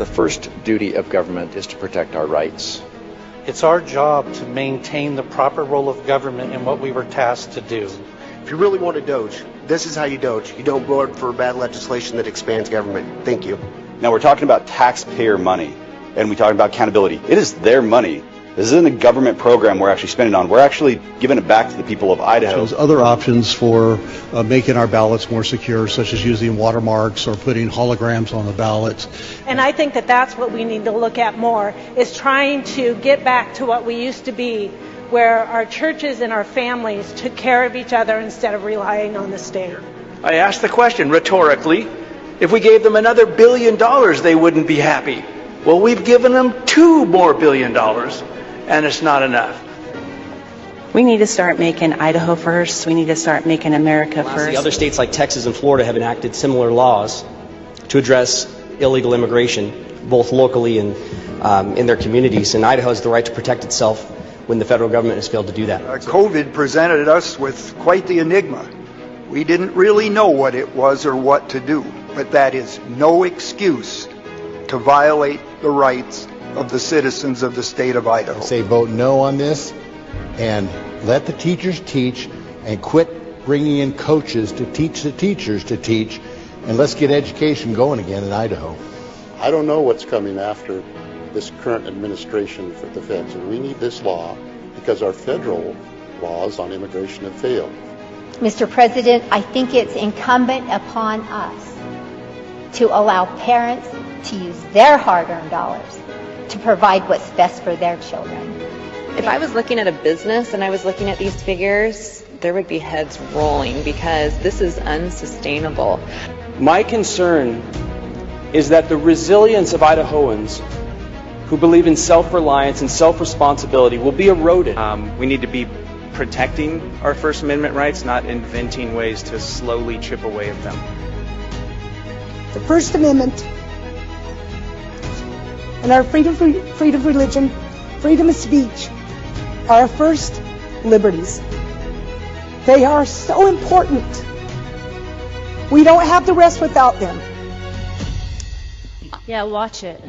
The first duty of government is to protect our rights. It's our job to maintain the proper role of government in what we were tasked to do. If you really want to doge, this is how you doge. You don't vote for bad legislation that expands government. Thank you. Now we're talking about taxpayer money, and we're talking about accountability. It is their money. This isn't a government program we're actually spending on. We're actually giving it back to the people of Idaho. There's other options for making our ballots more secure, such as using watermarks or putting holograms on the ballots. And I think that that's what we need to look at more, is trying to get back to what we used to be, where our churches and our families took care of each other instead of relying on the state. I asked the question rhetorically, if we gave them another $1 billion, they wouldn't be happy. Well, we've given them $2 more billion, and it's not enough. We need to start making Idaho first. We need to start making America first. Other states like Texas and Florida have enacted similar laws to address illegal immigration, both locally and in their communities. And Idaho has the right to protect itself when the federal government has failed to do that. COVID presented us with quite the enigma. We didn't really know what it was or what to do, but that is no excuse to violate the rights of the citizens of the state of Idaho. Say vote no on this and let the teachers teach and quit bringing in coaches to teach the teachers to teach, and let's get education going again in Idaho. I don't know what's coming after this current administration for the feds, and we need this law because our federal laws on immigration have failed. Mr. President, I think it's incumbent upon us to allow parents to use their hard-earned dollars to provide what's best for their children. If I was looking at a business and I was looking at these figures, there would be heads rolling because this is unsustainable. My concern is that the resilience of Idahoans who believe in self-reliance and self-responsibility will be eroded. We need to be protecting our First Amendment rights, not inventing ways to slowly chip away at them. The First Amendment and our freedom of religion, freedom of speech are our first liberties. They are so important. We don't have the rest without them. Yeah, watch it.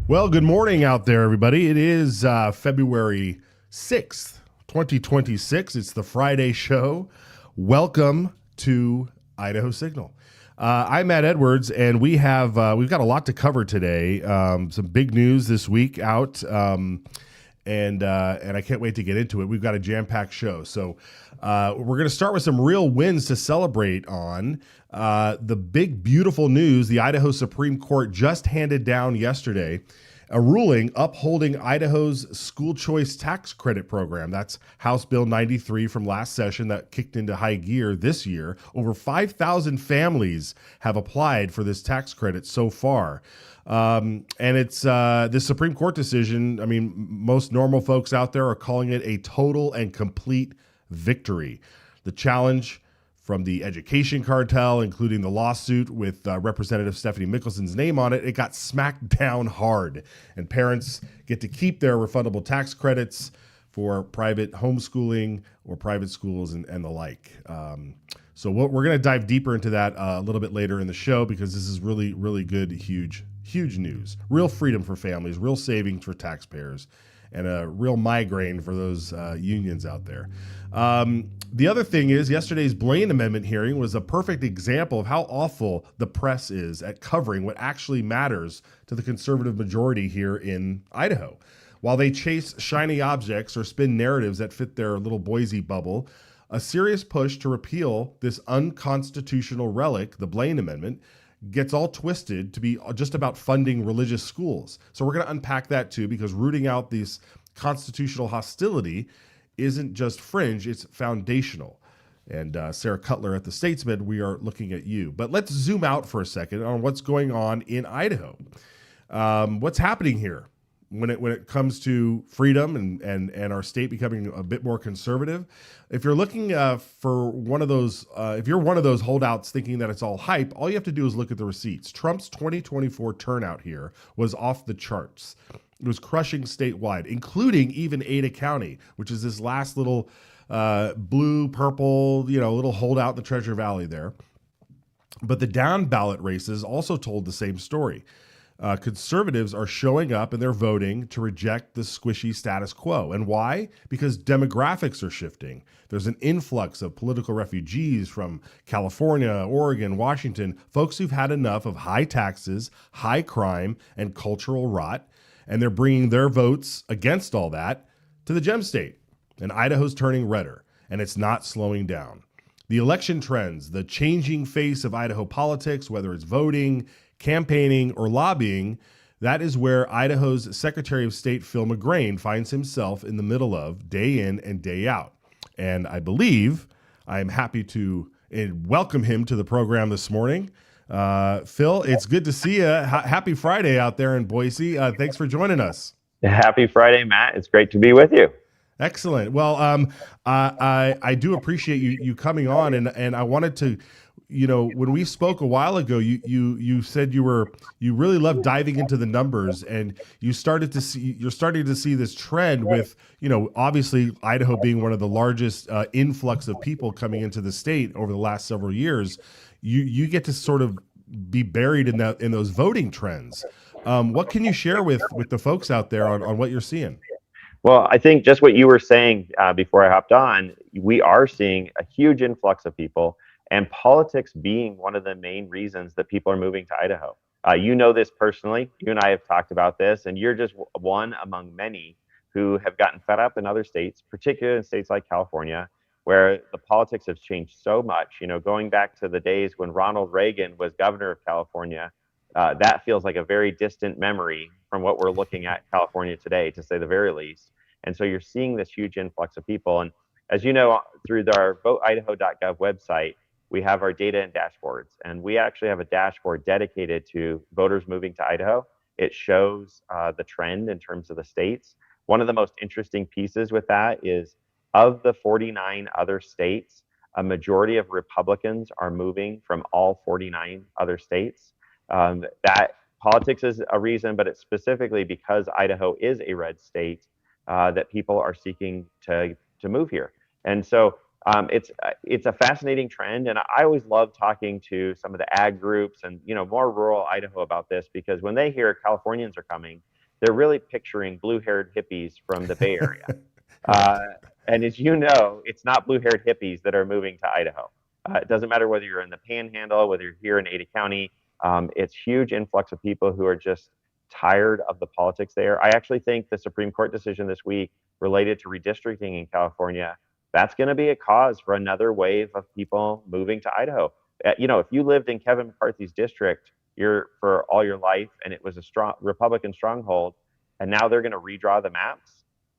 Well, good morning out there, everybody. It is February 6th, 2026. It's the Friday show. Welcome to Idaho Signal. I'm Matt Edwards, and we've got a lot to cover today. Some big news this week out, and I can't wait to get into it. We've got a jam-packed show. So we're going to start with some real wins to celebrate on. The big, beautiful news, the Idaho Supreme Court just handed down yesterday a ruling upholding Idaho's school choice tax credit program. That's House Bill 93 from last session that kicked into high gear this year. Over 5,000 families have applied for this tax credit so far. And it's this Supreme Court decision. I mean, most normal folks out there are calling it a total and complete victory. The challenge from the education cartel, including the lawsuit with Representative Stephanie Mickelson's name on it, it got smacked down hard. And parents get to keep their refundable tax credits for private homeschooling or private schools and the like. So we're going to dive deeper into that a little bit later in the show, because this is really, really good, huge news. Real freedom for families, real savings for taxpayers, and a real migraine for those unions out there. The other thing is, yesterday's Blaine Amendment hearing was a perfect example of how awful the press is at covering what actually matters to the conservative majority here in Idaho. While they chase shiny objects or spin narratives that fit their little Boise bubble, a serious push to repeal this unconstitutional relic, the Blaine Amendment, gets all twisted to be just about funding religious schools. So we're going to unpack that too, because rooting out this constitutional hostility isn't just fringe, it's foundational. And Sarah Cutler at the Statesman, we are looking at you. But let's zoom out for a second on what's going on in Idaho. What's happening here? when it comes to freedom and our state becoming a bit more conservative. If you're looking for one of those, if you're one of those holdouts thinking that it's all hype, all you have to do is look at the receipts. Trump's 2024 turnout here was off the charts. It was crushing statewide, including even Ada County, which is this last little blue, purple, little holdout in the Treasure Valley there. But the down ballot races also told the same story. Conservatives are showing up and they're voting to reject the squishy status quo. And why? Because demographics are shifting. There's an influx of political refugees from California, Oregon, Washington, folks who've had enough of high taxes, high crime, and cultural rot. And they're bringing their votes against all that to the gem state. And Idaho's turning redder, and it's not slowing down. The election trends, the changing face of Idaho politics, whether it's voting, campaigning, or lobbying, that is where Idaho's Secretary of State Phil McGrain finds himself in the middle of day in and day out. And I believe I am happy to welcome him to the program this morning. Phil, it's good to see you. Happy Friday out there in Boise. Thanks for joining us. Happy Friday, Matt. It's great to be with you. Excellent. Well, I do appreciate you coming on, and I wanted to, when we spoke a while ago, you said you really loved diving into the numbers, and you're starting to see this trend with, obviously Idaho being one of the largest influx of people coming into the state over the last several years. You get to sort of be buried in those voting trends. What can you share with the folks out there on what you're seeing? Well, I think just what you were saying before I hopped on, we are seeing a huge influx of people, and politics being one of the main reasons that people are moving to Idaho. You know this personally. You and I have talked about this, and you're just one among many who have gotten fed up in other states, particularly in states like California, where the politics have changed so much. Going back to the days when Ronald Reagan was governor of California, that feels like a very distant memory from what we're looking at California today, to say the very least. And so you're seeing this huge influx of people. And as you know, through our voteidaho.gov website, we have our data and dashboards. And we actually have a dashboard dedicated to voters moving to Idaho. It shows the trend in terms of the states. One of the most interesting pieces with that is, of the 49 other states, a majority of Republicans are moving from all 49 other states. That politics is a reason, but it's specifically because Idaho is a red state that people are seeking to move here. And so it's a fascinating trend. And I always love talking to some of the ag groups and, more rural Idaho about this, because when they hear Californians are coming, they're really picturing blue-haired hippies from the Bay Area. And as you know, it's not blue-haired hippies that are moving to Idaho. It doesn't matter whether you're in the Panhandle, whether you're here in Ada County. It's huge influx of people who are just tired of the politics there. I actually think the Supreme Court decision this week related to redistricting in California, that's going to be a cause for another wave of people moving to Idaho. If you lived in Kevin McCarthy's district for all your life, and it was a strong Republican stronghold, and now they're going to redraw the maps,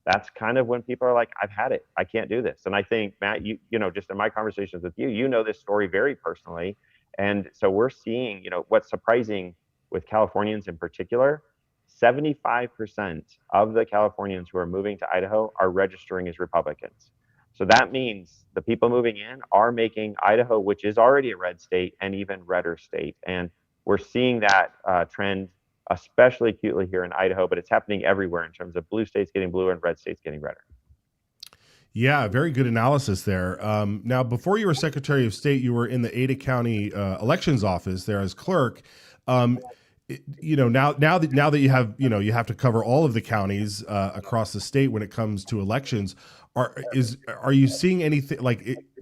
that's kind of when people are like, I've had it. I can't do this. And I think, Matt, just in my conversations with you, this story very personally. And so we're seeing, what's surprising with Californians in particular, 75% of the Californians who are moving to Idaho are registering as Republicans. So that means the people moving in are making Idaho, which is already a red state, an even redder state. And we're seeing that trend especially acutely here in Idaho, but it's happening everywhere in terms of blue states getting bluer and red states getting redder. Yeah, very good analysis there. Now, before you were Secretary of State, you were in the Ada County elections office there as clerk. Now that you have, you have to cover all of the counties across the state when it comes to elections. Are you seeing anything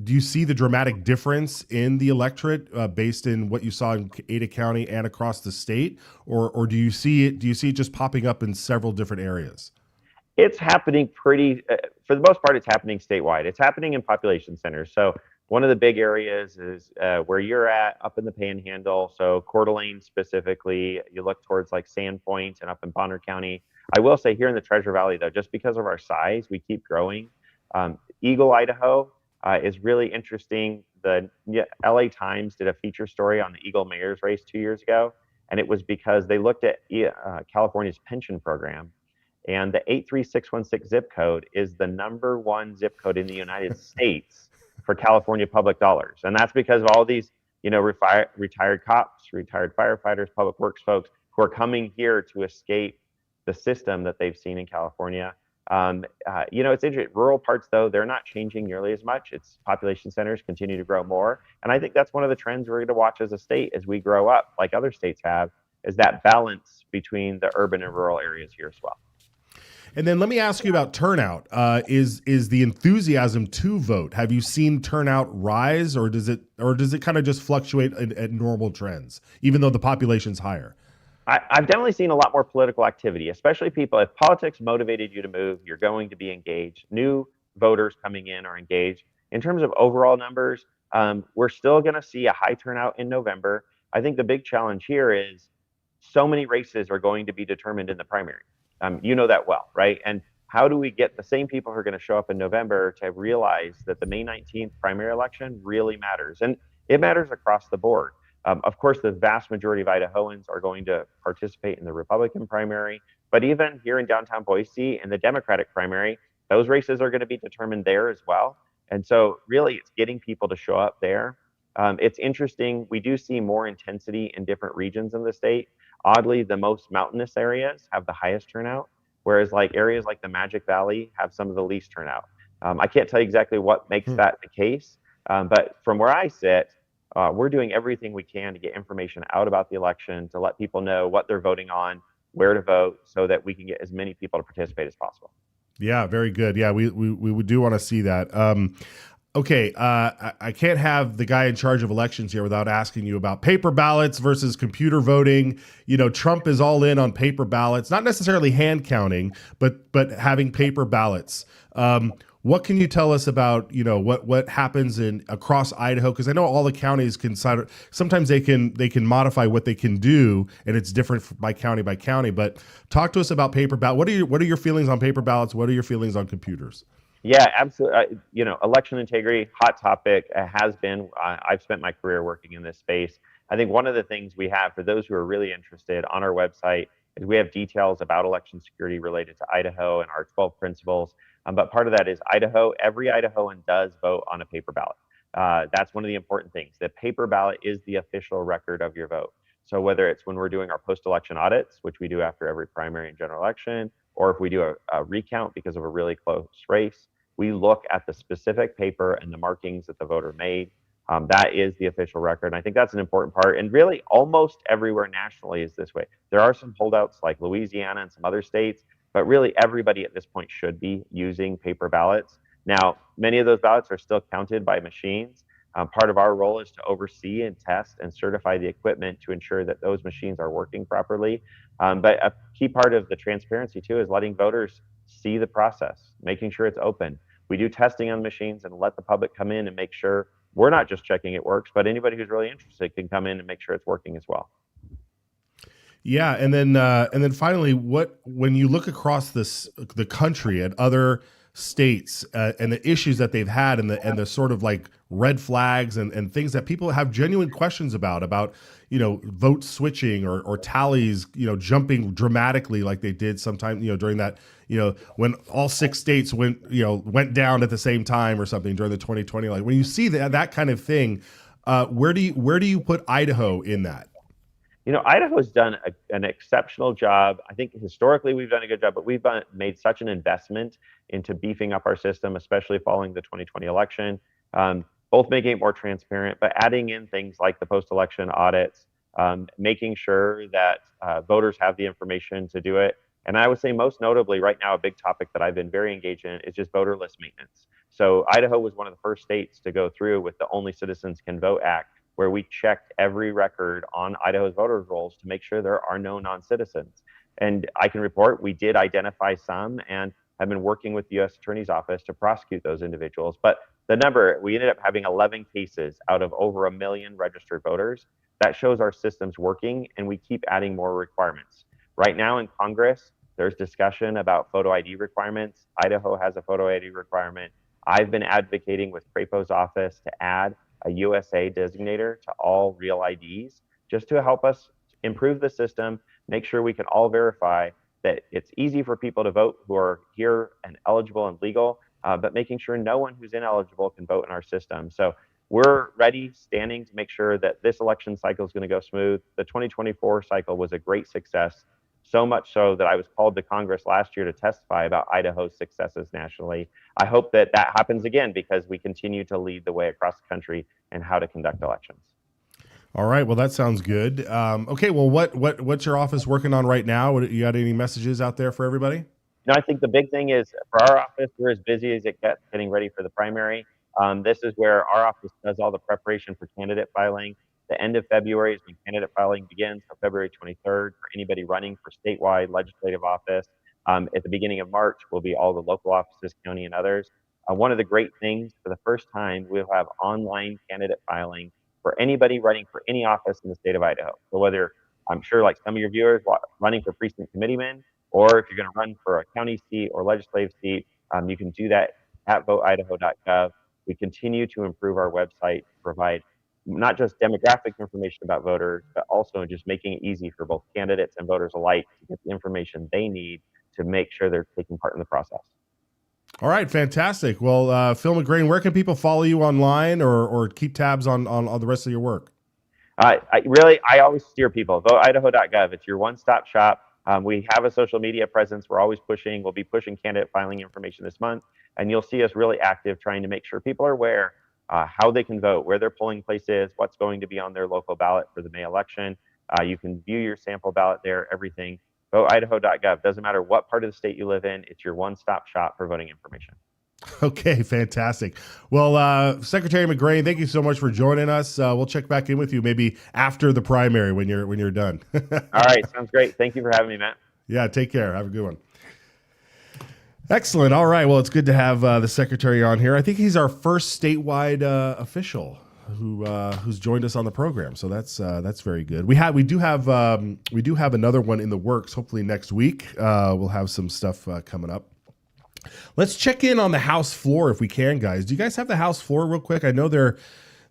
do you see the dramatic difference in the electorate based in what you saw in Ada County and across the state, or do you see it just popping up in several different areas? It's happening for the most part, it's happening statewide. It's happening in population centers. So one of the big areas is where you're at, up in the Panhandle. So Coeur d'Alene specifically, you look towards like Sandpoint and up in Bonner County. I will say here in the Treasure Valley, though, just because of our size, we keep growing. Eagle, Idaho is really interesting. The LA Times did a feature story on the Eagle mayor's race 2 years ago, and it was because they looked at California's pension program. And the 83616 zip code is the #1 zip code in the United States for California public dollars. And that's because of all these, retired cops, retired firefighters, public works folks who are coming here to escape the system that they've seen in California. It's interesting. Rural parts, though, they're not changing nearly as much. Its population centers continue to grow more. And I think that's one of the trends we're going to watch as a state as we grow up, like other states have, is that balance between the urban and rural areas here as well. And then let me ask you about turnout. Is the enthusiasm to vote? Have you seen turnout rise, or does it kind of just fluctuate at normal trends, even though the population's higher? I've definitely seen a lot more political activity, especially people. If politics motivated you to move, you're going to be engaged. New voters coming in are engaged. In terms of overall numbers, we're still going to see a high turnout in November. I think the big challenge here is so many races are going to be determined in the primary. You know that well, right? And how do we get the same people who are going to show up in November to realize that the May 19th primary election really matters? And it matters across the board. Of course, the vast majority of Idahoans are going to participate in the Republican primary, but even here in downtown Boise in the Democratic primary, those races are going to be determined there as well. And so really it's getting people to show up there. It's interesting. We do see more intensity in different regions in the state. Oddly, the most mountainous areas have the highest turnout, whereas like areas like the Magic Valley have some of the least turnout. I can't tell you exactly what makes that the case, but from where I sit, we're doing everything we can to get information out about the election, to let people know what they're voting on, where to vote, so that we can get as many people to participate as possible. Yeah, very good. Yeah, we do want to see that. Okay, I can't have the guy in charge of elections here without asking you about paper ballots versus computer voting. Trump is all in on paper ballots, not necessarily hand counting, but having paper ballots. What can you tell us about, what happens across Idaho? Because I know all the counties sometimes they can modify what they can do, and it's different by county. But talk to us about paper ballot. What are your feelings on paper ballots? What are your feelings on computers? Yeah, absolutely. Election integrity, hot topic, has been. I've spent my career working in this space. I think one of the things we have for those who are really interested on our website is we have details about election security related to Idaho and our 12 principles. But part of that is every Idahoan does vote on a paper ballot. That's one of the important things. The paper ballot is the official record of your vote. So whether it's when we're doing our post-election audits, which we do after every primary and general election, or if we do a recount because of a really close race, we look at the specific paper and the markings that the voter made. That is the official record. And I think that's an important part. And really almost everywhere nationally is this way. There are some holdouts like Louisiana and some other states, but really everybody at this point should be using paper ballots. Now, many of those ballots are still counted by machines. Part of our role is to oversee and test and certify the equipment to ensure that those machines are working properly. But a key part of the transparency too is letting voters see the process, making sure it's open. We do testing on machines and let the public come in and make sure we're not just checking it works, but anybody who's really interested can come in and make sure it's working as well. Yeah, and then finally, when you look across the country at other states and the issues that they've had and the sort of like red flags and things that people have genuine questions about vote switching or tallies jumping dramatically like they did sometime during that when all 6 states went down at the same time or something during the 2020, like when you see that kind of thing, where do you put Idaho in that? Idaho's done an exceptional job. I think historically we've done a good job, but we've made such an investment into beefing up our system, especially following the 2020 election, both making it more transparent, but adding in things like the post-election audits, making sure that voters have the information to do it. And I would say most notably right now, a big topic that I've been very engaged in is just voter list maintenance. So Idaho was one of the first states to go through with the Only Citizens Can Vote Act, where we checked every record on Idaho's voter rolls to make sure there are no non-citizens. And I can report we did identify some and have been working with the U.S. Attorney's Office to prosecute those individuals. But the number, we ended up having 11 cases out of over 1 million registered voters. That shows our system's working, and we keep adding more requirements. Right now in Congress, there's discussion about photo ID requirements. Idaho has a photo ID requirement. I've been advocating with Crapo's office to add a USA designator to all real IDs, just to help us improve the system, make sure we can all verify that it's easy for people to vote who are here and eligible and legal, but making sure no one who's ineligible can vote in our system. So we're ready, standing to make sure that this election cycle is going to go smooth. The 2024 cycle was a great success, so much so that I was called to Congress last year to testify about Idaho's successes nationally. I hope that that happens again because we continue to lead the way across the country in how to conduct elections. All right. Well, that sounds good. Okay. Well, what's your office working on right now? You got any messages out there for everybody? No, I think the big thing is for our office, we're as busy as it gets getting ready for the primary. This is where our office does all the preparation for candidate filing. The end of February is when candidate filing begins, so February 23rd for anybody running for statewide legislative office. At the beginning of March will be all the local offices, county and others. One of the great things, for the first time, we'll have online candidate filing for anybody running for any office in the state of Idaho. So whether, I'm sure like some of your viewers running for precinct committeeman, or if you're going to run for a county seat or legislative seat, you can do that at voteidaho.gov. We continue to improve our website to provide not just demographic information about voters, but also just making it easy for both candidates and voters alike to get the information they need to make sure they're taking part in the process. All right, fantastic. Well, Phil McGrain, where can people follow you online or keep tabs on the rest of your work? I always steer people. Voteidaho.gov. It's your one-stop shop. We have a social media presence. We're always pushing. We'll be pushing candidate filing information this month, and you'll see us really active trying to make sure people are aware how they can vote, where their polling place is, what's going to be on their local ballot for the May election. You can view your sample ballot there, everything. Voteidaho.gov. Doesn't matter what part of the state you live in. It's your one-stop shop for voting information. Okay, fantastic. Well, Secretary McGrain, thank you so much for joining us. We'll check back in with you maybe after the primary when you're done. All right, sounds great. Thank you for having me, Matt. Yeah, take care. Have a good one. Excellent. All right. Well, it's good to have the secretary on here. I think he's our first statewide official who's joined us on the program. So that's very good. We do have another one in the works. Hopefully next week we'll have some stuff coming up. Let's check in on the House floor if we can, guys. Do you guys have the House floor real quick? I know they're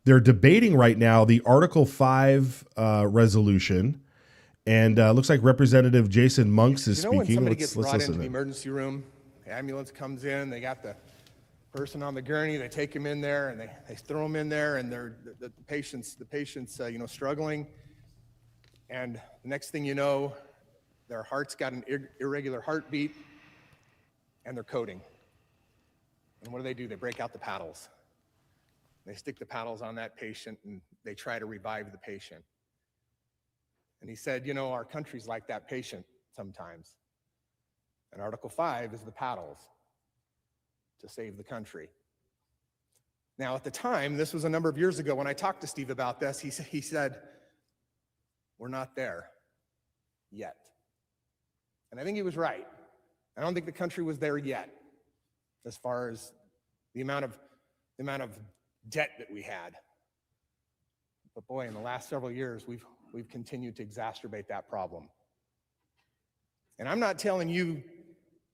debating right now the Article 5 resolution, and looks like Representative Jason Monks is speaking. When somebody gets brought into the emergency room, the ambulance comes in, they got the person on the gurney, they take him in there, and they throw him in there, and the patient's struggling, and the next thing you know, their heart's got an irregular heartbeat, and they're coding. And what do? They break out the paddles. They stick the paddles on that patient, and they try to revive the patient. And he said, our country's like that patient sometimes. And Article 5 is the paddles to save the country. Now, at the time, this was a number of years ago, when I talked to Steve about this, he said, we're not there yet. And I think he was right. I don't think the country was there yet as far as the amount of debt that we had. But boy, in the last several years, we've continued to exacerbate that problem. And I'm not telling you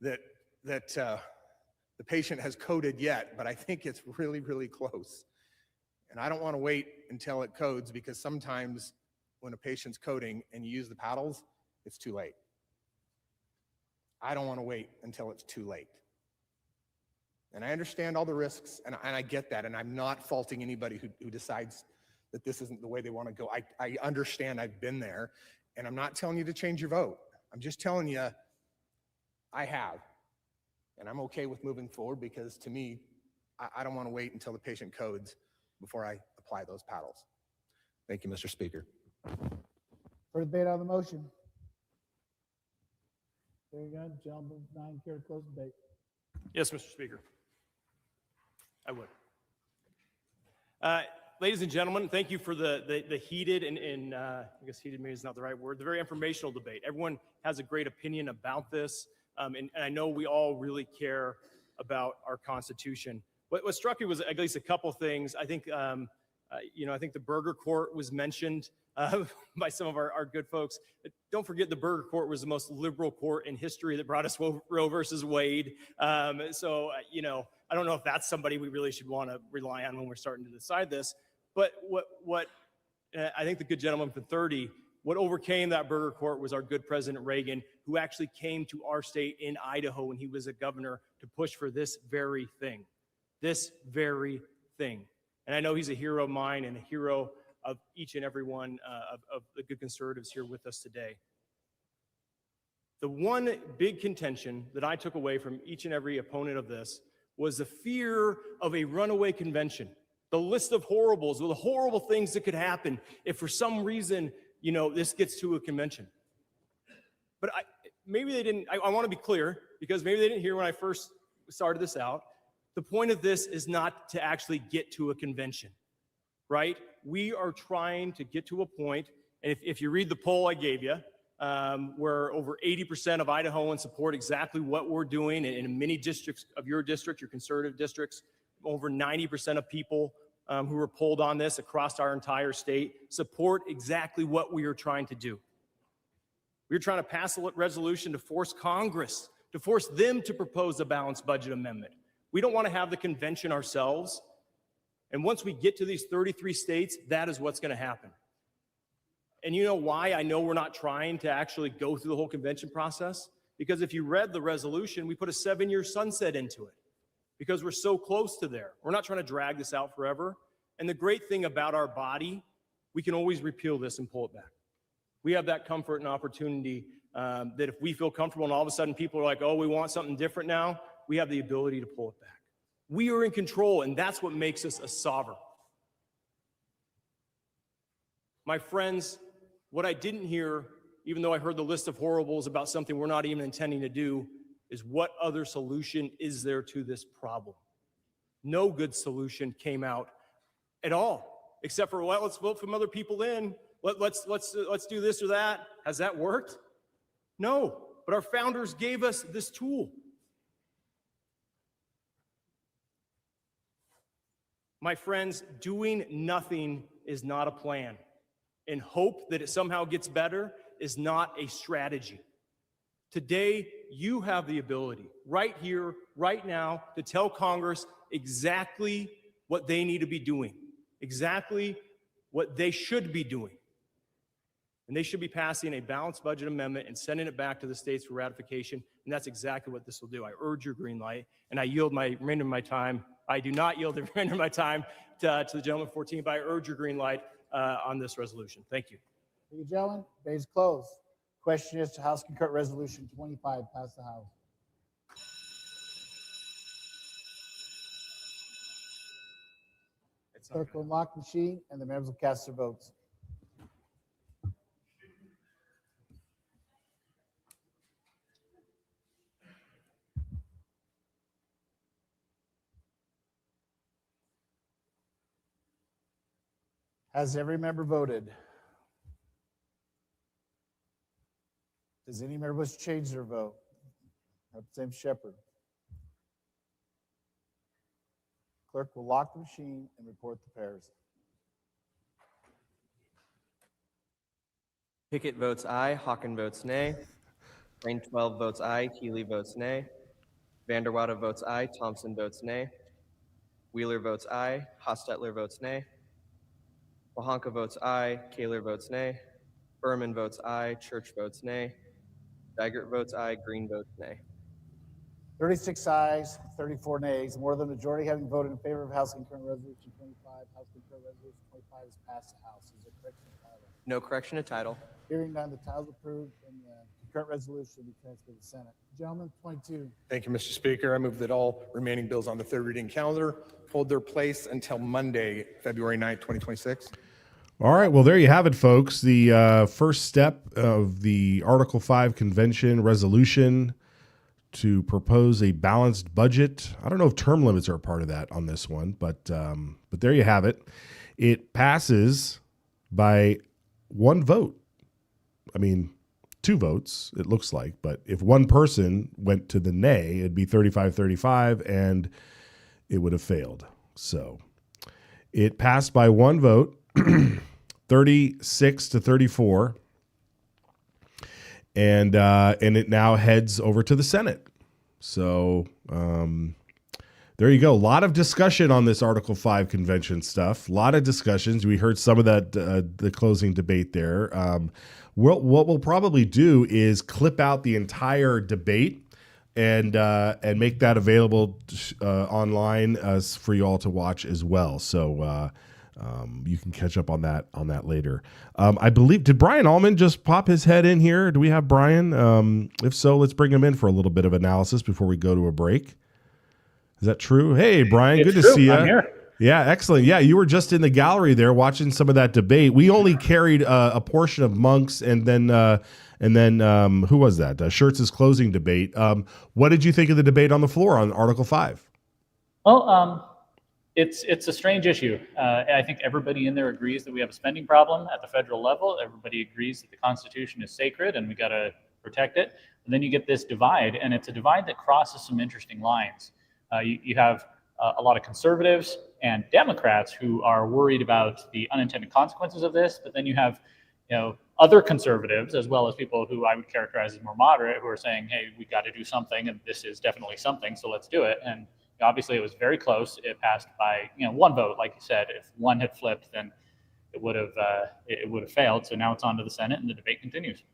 that the patient has coded yet, but I think it's really, really close. And I don't want to wait until it codes, because sometimes when a patient's coding and you use the paddles, it's too late. I don't want to wait until it's too late. And I understand all the risks, and I get that, and I'm not faulting anybody who decides that this isn't the way they want to go. I understand, I've been there, and I'm not telling you to change your vote. I'm just telling you, I have, and I'm okay with moving forward, because to me, I don't want to wait until the patient codes before I apply those paddles. Thank you, Mr. Speaker. For debate on the motion. There you go. Gentleman, nine, care to close debate. Yes, Mr. Speaker. I would. Ladies and gentlemen, thank you for the heated and I guess heated maybe is not the right word, the very informational debate. Everyone has a great opinion about this, and I know we all really care about our Constitution. What struck me was at least a couple things. I think, I think the Burger Court was mentioned by some of our good folks. But don't forget, the Burger Court was the most liberal court in history that brought us Roe versus Wade. I don't know if that's somebody we really should want to rely on when we're starting to decide this. But what I think the good gentleman from 30 What overcame that burger court was our good President Reagan, who actually came to our state in Idaho when he was a governor to push for this very thing. This very thing. And I know he's a hero of mine and a hero of each and every one of the good conservatives here with us today. The one big contention that I took away from each and every opponent of this was the fear of a runaway convention, the list of horribles, or the horrible things that could happen if for some reason, this gets to a convention. But maybe they didn't, I want to be clear, because maybe they didn't hear when I first started this out. The point of this is not to actually get to a convention, right? We are trying to get to a point, and if you read the poll I gave you, where over 80% of Idahoans support exactly what we're doing, and in many districts of your district, your conservative districts, over 90% of people who were polled on this across our entire state support exactly what we are trying to do. We're trying to pass a resolution to force Congress, to force them to propose a balanced budget amendment. We don't want to have the convention ourselves. And once we get to these 33 states, that is what's going to happen. And you know why I know we're not trying to actually go through the whole convention process? Because if you read the resolution, we put a 7-year sunset into it because we're so close to there. We're not trying to drag this out forever. And the great thing about our body, we can always repeal this and pull it back. We have that comfort and opportunity that if we feel comfortable and all of a sudden people are like, oh, we want something different now, we have the ability to pull it back. We are in control, and that's what makes us a sovereign. My friends, what I didn't hear, even though I heard the list of horribles about something we're not even intending to do, is what other solution is there to this problem? No good solution came out at all, except for, well, let's vote some other people in. Let's do this or that. Has that worked? No, but our founders gave us this tool. My friends, doing nothing is not a plan, and hope that it somehow gets better is not a strategy. Today, you have the ability, right here, right now, to tell Congress exactly what they need to be doing, exactly what they should be doing. And they should be passing a balanced budget amendment and sending it back to the states for ratification, and that's exactly what this will do. I urge your green light, and I yield my remainder of my time. I do not yield the remainder of my time to the gentleman 14, but I urge your green light on this resolution. Thank you. Thank you, gentlemen. Debate is closed. Question is to House Concurrent Resolution 25, pass the House. Clerk will unlock the machine, and the members will cast their votes. Has every member voted? Does any member wish to change their vote? Representative Shepherd. Clerk will lock the machine and report the pairs. Pickett votes aye. Hawken votes nay. Rain 12 votes aye. Healy votes nay. Vanderwater votes aye. Thompson votes nay. Wheeler votes aye. Hostetler votes nay. Wahanka votes aye. Kaler votes nay. Berman votes aye. Church votes nay. Daggert votes aye. Green votes nay. 36 ayes, 34 nays. More than a majority having voted in favor of House Concurrent Resolution 25. House Concurrent Resolution 25 is passed the House. Is there correction of title? No correction of title. Hearing none, the title is approved, and the concurrent resolution will be transferred to the Senate. Gentlemen, 22. Thank you, Mr. Speaker. I move that all remaining bills on the third reading calendar hold their place until Monday, February 9th, 2026. All right, well, there you have it, folks. The first step of the Article 5 convention resolution to propose a balanced budget. I don't know if term limits are a part of that on this one, but there you have it. It passes by one vote. I mean, 2 votes, it looks like, but if one person went to the nay, it'd be 35-35, and it would have failed. So it passed by one vote. 36-34, and it now heads over to the Senate. So There you go. A lot of discussion on this Article 5 convention stuff. A lot of discussions. We heard some of that, the closing debate there. What we'll probably do is clip out the entire debate and make that available online for you all to watch as well. So you can catch up on that later. I believe, did Brian Allman just pop his head in here? Do we have Brian? If so, let's bring him in for a little bit of analysis before we go to a break. Is that true? Hey, Brian, good to see you. I'm here. Yeah, excellent. Yeah, you were just in the gallery there watching some of that debate. We only carried a portion of Monk's and then who was that? Schertz's closing debate. What did you think of the debate on the floor on Article 5? Well, it's a strange issue. I think everybody in there agrees that we have a spending problem at the federal level. Everybody agrees that the Constitution is sacred and we got to protect it. And then you get this divide, and it's a divide that crosses some interesting lines. You have a lot of conservatives and Democrats who are worried about the unintended consequences of this, but then you have, other conservatives as well as people who I would characterize as more moderate who are saying, hey, we got to do something, and this is definitely something, so let's do it. And obviously it was very close. It passed by one vote, like you said. If one had flipped, then it would have failed. So now it's on to the Senate, and the debate continues.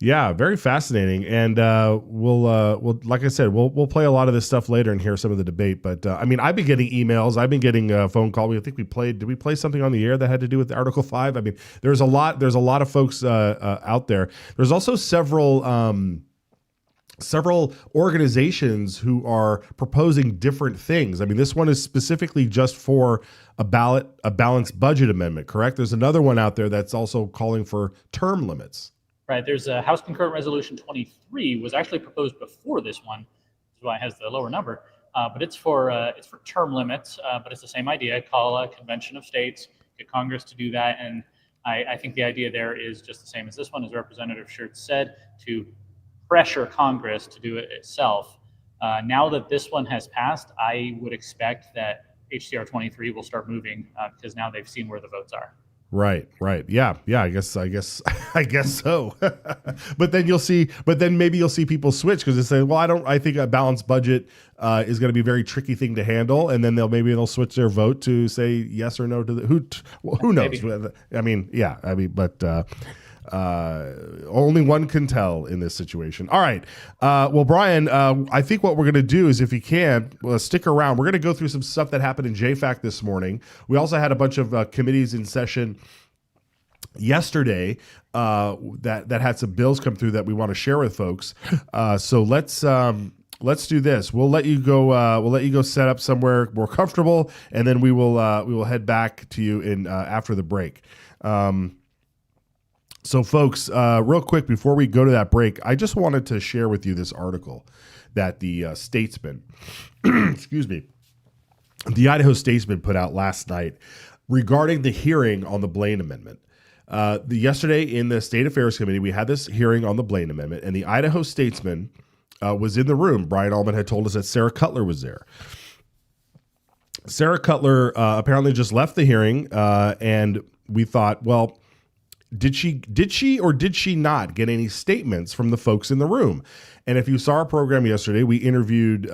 Yeah, very fascinating, and we'll like I said, we'll play a lot of this stuff later and hear some of the debate. But I've been getting emails, I've been getting a phone call. Did we play something on the air that had to do with Article 5? I mean, there's a lot of folks out there. There's also several organizations who are proposing different things. I mean, this one is specifically just for a balanced budget amendment, correct? There's another one out there that's also calling for term limits. Right, there's a House Concurrent Resolution 23 was actually proposed before this one, which is why it has the lower number. But it's for term limits, but it's the same idea. Call a convention of states, get Congress to do that, and I think the idea there is just the same as this one, as Representative Schertz said, to pressure Congress to do it itself. Now that this one has passed, I would expect that HCR 23 will start moving because now they've seen where the votes are. Right. Yeah. I guess so. But then maybe you'll see people switch because they say, well, I think a balanced budget is going to be a very tricky thing to handle. And then they'll switch their vote to say yes or no to who knows? But only one can tell in this situation. All right. Well, Brian, I think what we're going to do is, if you can, stick around. We're going to go through some stuff that happened in JFAC this morning. We also had a bunch of committees in session yesterday that had some bills come through that we want to share with folks. So let's do this. We'll let you go. We'll let you go set up somewhere more comfortable, and then we will head back to you in after the break. So, folks, real quick before we go to that break, I just wanted to share with you this article that the Statesman, excuse me, the Idaho Statesman put out last night regarding the hearing on the Blaine Amendment. Yesterday in the State Affairs Committee, we had this hearing on the Blaine Amendment, and the Idaho Statesman was in the room. Brian Allman had told us that Sarah Cutler was there. Sarah Cutler apparently just left the hearing, and we thought, well, did she or did she not get any statements from the folks in the room? And if you saw our program yesterday, we interviewed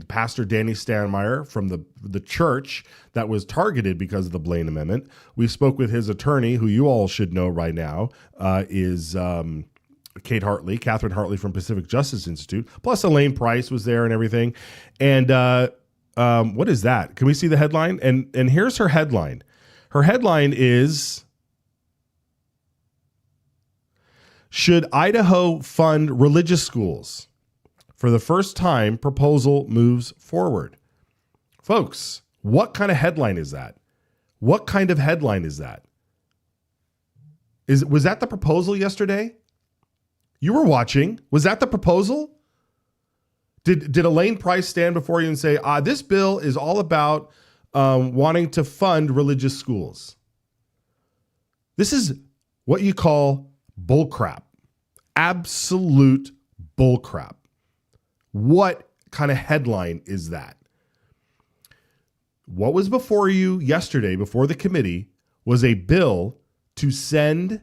Pastor Danny Stanmeyer from the church that was targeted because of the Blaine Amendment. We spoke with his attorney, who you all should know right now, is Catherine Hartley from Pacific Justice Institute. Plus Elaine Price was there and everything. And what is that? Can we see the headline? And here's her headline. Her headline is, should Idaho fund religious schools? For the first time, proposal moves forward. Folks, what kind of headline is that? What kind of headline is that? Was that the proposal yesterday? You were watching. Was that the proposal? Did Elaine Price stand before you and say, this bill is all about wanting to fund religious schools? This is what you call bullcrap. Absolute bullcrap. What kind of headline is that? What was before you yesterday, before the committee, was a bill to send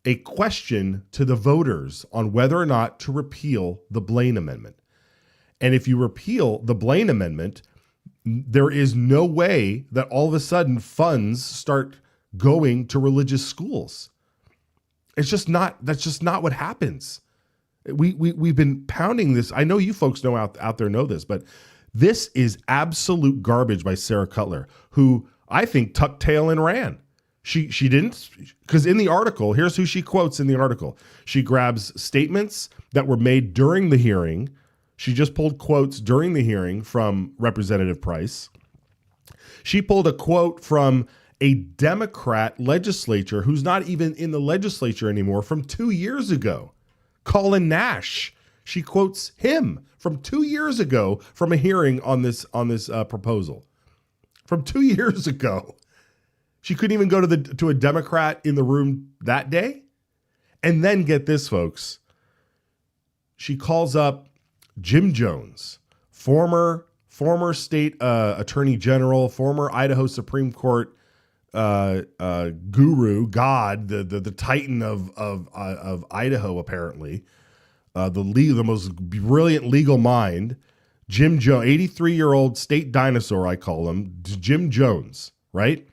a question to the voters on whether or not to repeal the Blaine Amendment. And if you repeal the Blaine Amendment, there is no way that all of a sudden funds start going to religious schools. That's just not what happens. We've been pounding this. I know you folks know out there know this, but this is absolute garbage by Sarah Cutler, who I think tucked tail and ran. She didn't, because in the article, here's who she quotes in the article. She grabs statements that were made during the hearing. She just pulled quotes during the hearing from Representative Price. She pulled a quote from a Democrat legislator who's not even in the legislature anymore from 2 years ago, Colin Nash. She quotes him from 2 years ago from a hearing on this proposal from 2 years ago. She couldn't even go to a Democrat in the room that day. And then get this, folks. She calls up Jim Jones, former state attorney general, former Idaho Supreme Court guru, God, the titan of Idaho, apparently, the most brilliant legal mind, Jim Jones, 83-year-old state dinosaur, I call him, Jim Jones, right?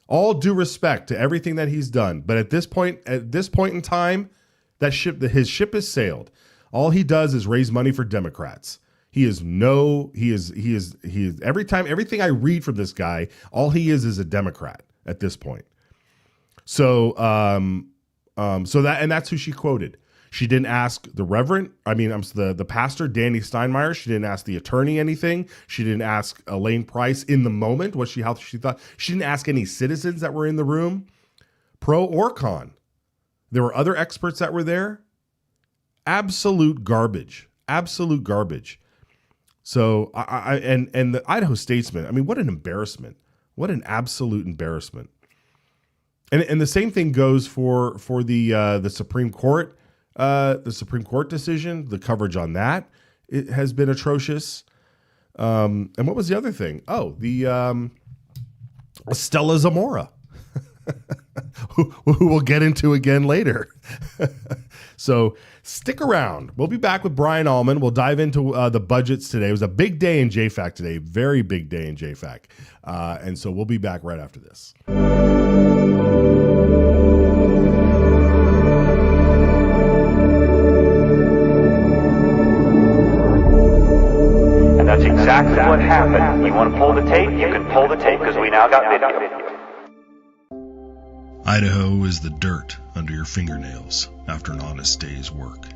All due respect to everything that he's done, but at this point in time, his ship has sailed. All he does is raise money for Democrats. Everything I read from this guy, all he is a Democrat at this point. So that's who she quoted. She didn't ask the pastor, Danny Steinmeier. She didn't ask the attorney anything. She didn't ask Elaine Price in the moment how she thought. She didn't ask any citizens that were in the room, pro or con. There were other experts that were there. Absolute garbage. Absolute garbage. So and the Idaho Statesman, I mean, what an embarrassment. What an absolute embarrassment. And the same thing goes for the Supreme Court. The Supreme Court decision, the coverage on that, it has been atrocious. And what was the other thing? Oh, the Stella Zamora, who we'll get into again later. So stick around. We'll be back with Brian Allman. We'll dive into the budgets today. It was a big day in JFAC today, very big day in JFAC. And so we'll be back right after this. That's exactly what happened. You want to pull the tape? You can pull the tape because we now got video. Idaho is the dirt under your fingernails after an honest day's work.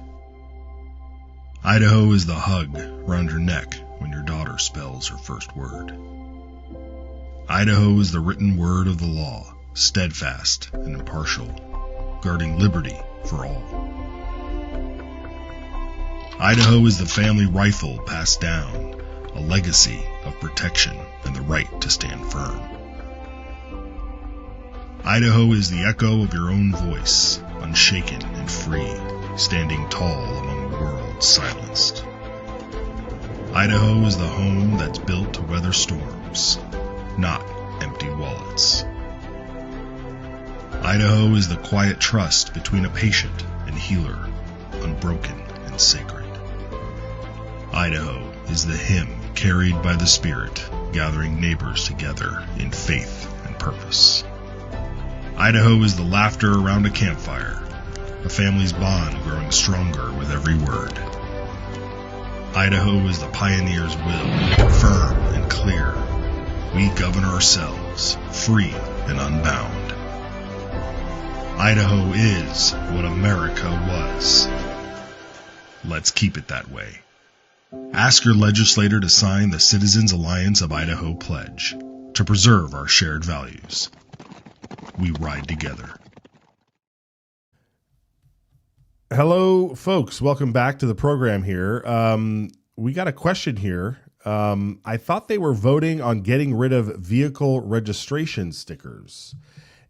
Idaho is the hug around your neck when your daughter spells her first word. Idaho is the written word of the law, steadfast and impartial, guarding liberty for all. Idaho is the family rifle passed down, a legacy of protection and the right to stand firm. Idaho is the echo of your own voice, unshaken and free, standing tall among a world silenced. Idaho is the home that's built to weather storms, not empty wallets. Idaho is the quiet trust between a patient and healer, unbroken and sacred. Idaho is the hymn carried by the Spirit, gathering neighbors together in faith and purpose. Idaho is the laughter around a campfire, a family's bond growing stronger with every word. Idaho is the pioneer's will, firm and clear. We govern ourselves, free and unbound. Idaho is what America was. Let's keep it that way. Ask your legislator to sign the Citizens Alliance of Idaho pledge to preserve our shared values. We ride together. Hello, folks. Welcome back to the program here. We got a question here. I thought they were voting on getting rid of vehicle registration stickers.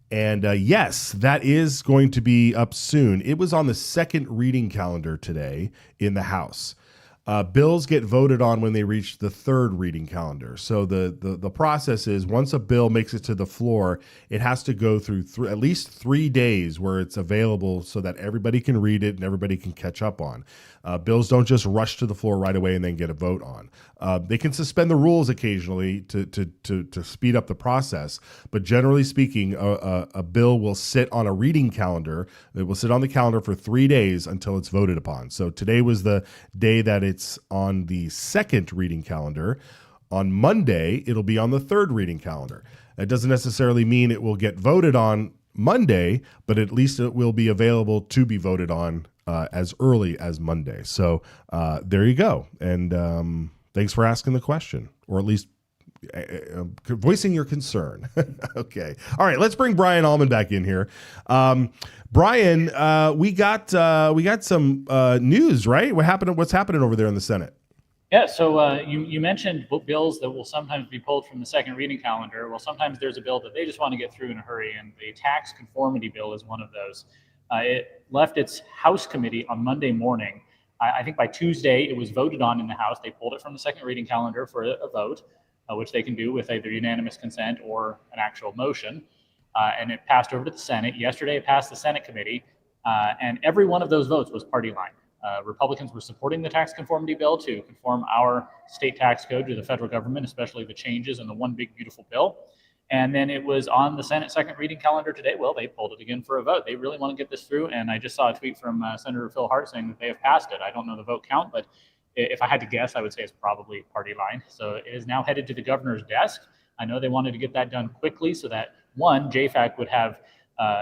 And yes, that is going to be up soon. It was on the second reading calendar today in the House. Bills get voted on when they reach the third reading calendar. So the process is once a bill makes it to the floor, it has to go through at least 3 days where it's available so that everybody can read it and everybody can catch up on. Bills don't just rush to the floor right away and then get a vote on. They can suspend the rules occasionally to speed up the process, but generally speaking, a bill will sit on a reading calendar. It will sit on the calendar for 3 days until it's voted upon. So today was the day that it's on the second reading calendar. On Monday, it'll be on the third reading calendar. That doesn't necessarily mean it will get voted on Monday, but at least it will be available to be voted on as early as Monday. So there you go. And thanks for asking the question, or at least voicing your concern. Okay. All right. Let's bring Brian Allman back in here. Brian, we got some news, right? What's happening over there in the Senate? Yeah, so you mentioned bills that will sometimes be pulled from the second reading calendar. Well, sometimes there's a bill that they just want to get through in a hurry, and the tax conformity bill is one of those. It left its House committee on Monday morning. I think by Tuesday it was voted on in the House. They pulled it from the second reading calendar for a vote, which they can do with either unanimous consent or an actual motion. And it passed over to the Senate. Yesterday it passed the Senate committee, and every one of those votes was party line. Republicans were supporting the tax conformity bill to conform our state tax code to the federal government, especially the changes in the one big beautiful bill. And then it was on the Senate second reading calendar today. Well, they pulled it again for a vote. They really want to get this through. And I just saw a tweet from Senator Phil Hart saying that they have passed it. I don't know the vote count, but if I had to guess, I would say it's probably party line. So it is now headed to the governor's desk. I know they wanted to get that done quickly so that, one, JFAC would have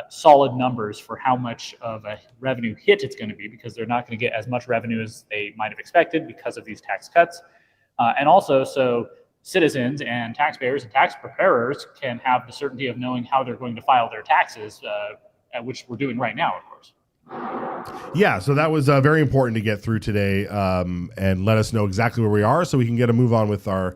solid numbers for how much of a revenue hit it's going to be, because they're not going to get as much revenue as they might have expected because of these tax cuts. And also, so citizens and taxpayers and tax preparers can have the certainty of knowing how they're going to file their taxes, which we're doing right now, of course. Yeah, so that was very important to get through today, and let us know exactly where we are so we can get a move on with our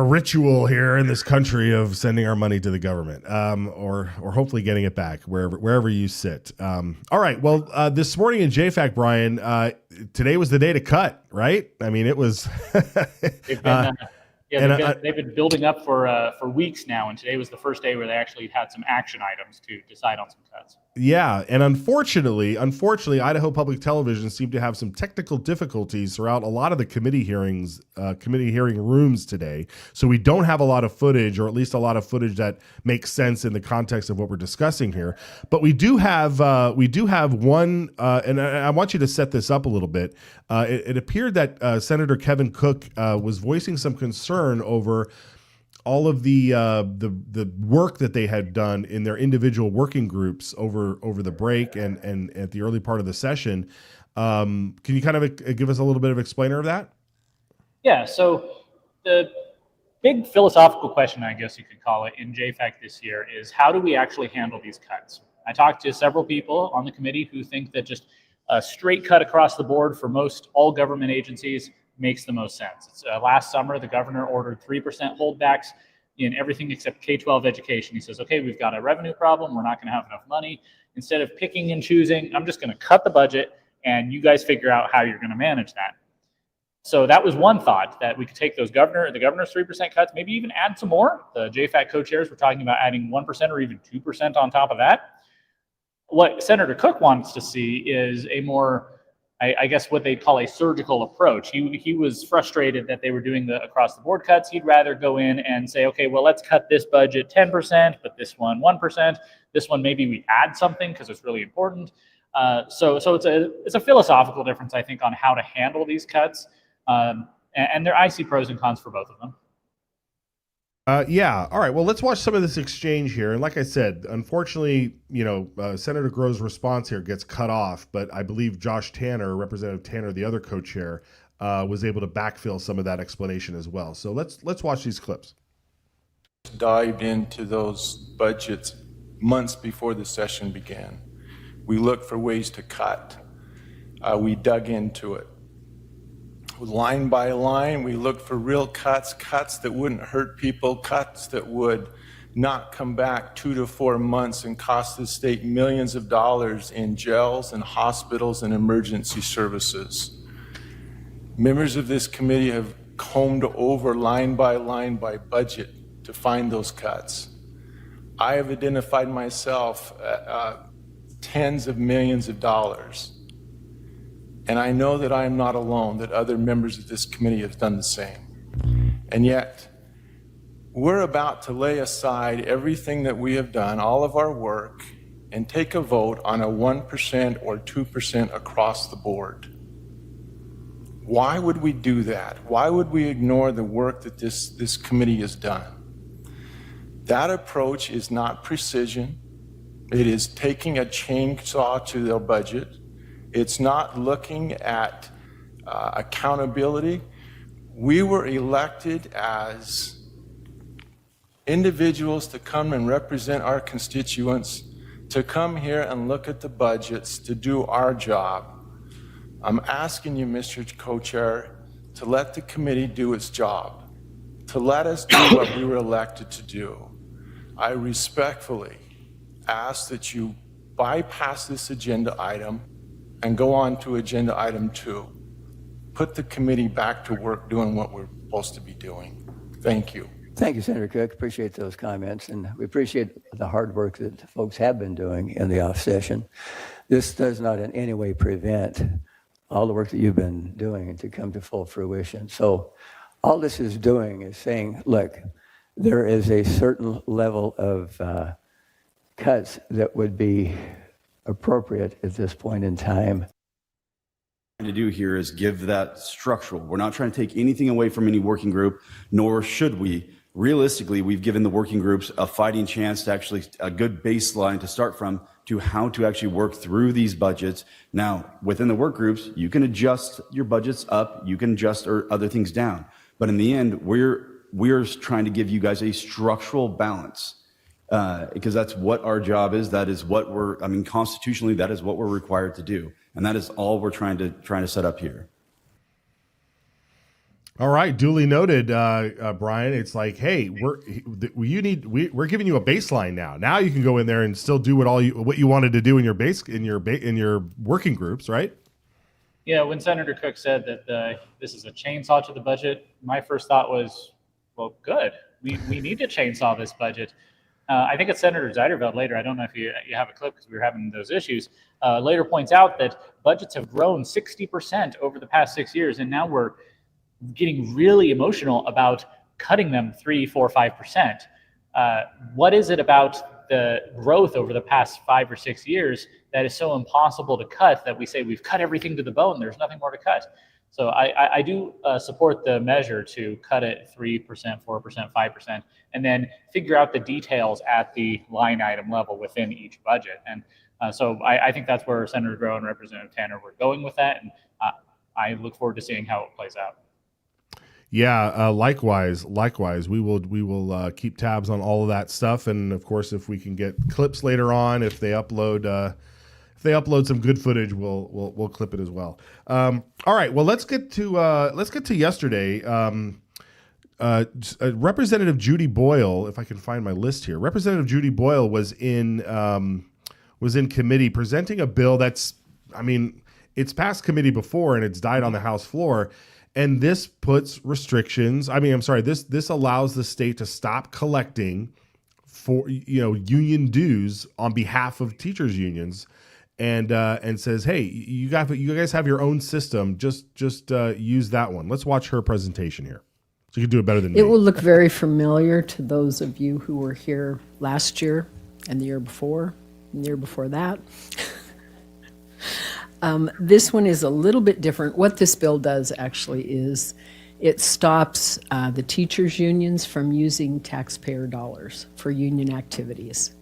ritual here in this country of sending our money to the government, or hopefully getting it back wherever you sit. All right. Well, this morning in JFAC, Brian, today was the day to cut, right? I mean, it was. They've been building up for weeks now, and today was the first day where they actually had some action items to decide on some cuts. Yeah, and unfortunately, Idaho Public Television seemed to have some technical difficulties throughout a lot of the committee hearing rooms today. So we don't have a lot of footage, or at least a lot of footage that makes sense in the context of what we're discussing here. But we do have one, and I want you to set this up a little bit. It appeared that Senator Kevin Cook was voicing some concern over all of the work that they had done in their individual working groups over the break and at the early part of the session. Can you kind of give us a little bit of explainer of that? Yeah, so the big philosophical question, I guess you could call it, in JFAC this year is, how do we actually handle these cuts? I talked to several people on the committee who think that just a straight cut across the board for most all government agencies makes the most sense. It's, last summer, the governor ordered 3% holdbacks in everything except K-12 education. He says, okay, we've got a revenue problem. We're not going to have enough money. Instead of picking and choosing, I'm just going to cut the budget, and you guys figure out how you're going to manage that. So that was one thought, that we could take the governor's 3% cuts, maybe even add some more. The JFAC co-chairs were talking about adding 1% or even 2% on top of that. What Senator Cook wants to see is a more, I guess what they call a surgical approach. He was frustrated that they were doing the across the board cuts. He'd rather go in and say, okay, well, let's cut this budget 10%, but this one 1%. This one maybe we add something because it's really important. So it's a philosophical difference, I think, on how to handle these cuts. And I see pros and cons for both of them. Yeah. All right. Well, let's watch some of this exchange here. And like I said, unfortunately, Senator Groh's response here gets cut off, but I believe Josh Tanner, Representative Tanner, the other co-chair, was able to backfill some of that explanation as well. So let's watch these clips. Dived into those budgets months before the session began. We looked for ways to cut. We dug into it. Line by line, we looked for real cuts that wouldn't hurt people, cuts that would not come back 2 to 4 months and cost the state millions of dollars in jails and hospitals and emergency services. Members of this committee have combed over line by budget to find those cuts. I have identified myself tens of millions of dollars. And I know that I am not alone, that other members of this committee have done the same. And yet, we're about to lay aside everything that we have done, all of our work, and take a vote on a 1% or 2% across the board. Why would we do that? Why would we ignore the work that this committee has done? That approach is not precision. It is taking a chainsaw to their budget. It's not looking at accountability. We were elected as individuals to come and represent our constituents, to come here and look at the budgets, to do our job. I'm asking you, Mr. Co-Chair, to let the committee do its job, to let us do what we were elected to do. I respectfully ask that you bypass this agenda item and go on to agenda item 2. Put the committee back to work doing what we're supposed to be doing. Thank you. Thank you, Senator Cook. Appreciate those comments, and we appreciate the hard work that folks have been doing in the off session. This does not in any way prevent all the work that you've been doing to come to full fruition. So all this is doing is saying, look, there is a certain level of cuts that would be appropriate at this point in time. To do here is give that structural. We're not trying to take anything away from any working group, nor should we. Realistically, we've given the working groups a fighting chance to actually a good baseline to start from to how to actually work through these budgets. Now, within the work groups, you can adjust your budgets up, you can adjust or other things down. But in the end, we're trying to give you guys a structural balance because that's what our job is. That is what constitutionally, that is what we're required to do. And that is all we're trying to set up here. All right, duly noted, Brian. It's like, hey, we're giving you a baseline now. Now you can go in there and still do what you wanted to do in your working groups, right? Yeah, when Senator Cook said that this is a chainsaw to the budget, my first thought was, well, good. We need to chainsaw this budget. I think it's Senator Zeiderveld later, I don't know if you have a clip because we were having those issues, later points out that budgets have grown 60% over the past 6 years, and now we're getting really emotional about cutting them 3, 4, 5%. What is it about the growth over the past 5 or 6 years that is so impossible to cut that we say we've cut everything to the bone, there's nothing more to cut? So I do support the measure to cut it 3%, 4%, 5%, and then figure out the details at the line item level within each budget. And so I think that's where Senator Groh and Representative Tanner were going with that, and I look forward to seeing how it plays out. Yeah, likewise. We will keep tabs on all of that stuff, and of course, if we can get clips later on, if they upload some good footage, we'll clip it as well. All right, well, let's get to yesterday. Representative Judy Boyle, if I can find my list here, Representative Judy Boyle was in committee presenting a bill that's, it's passed committee before and it's died on the House floor. And this puts restrictions. This allows the state to stop collecting for union dues on behalf of teachers unions, and says, hey, you guys have your own system. Just use that one. Let's watch her presentation here. So you can do it better than me. It will look very familiar to those of you who were here last year and the year before, and the year before that. This one is a little bit different. What this bill does actually is it stops the teachers' unions from using taxpayer dollars for union activities.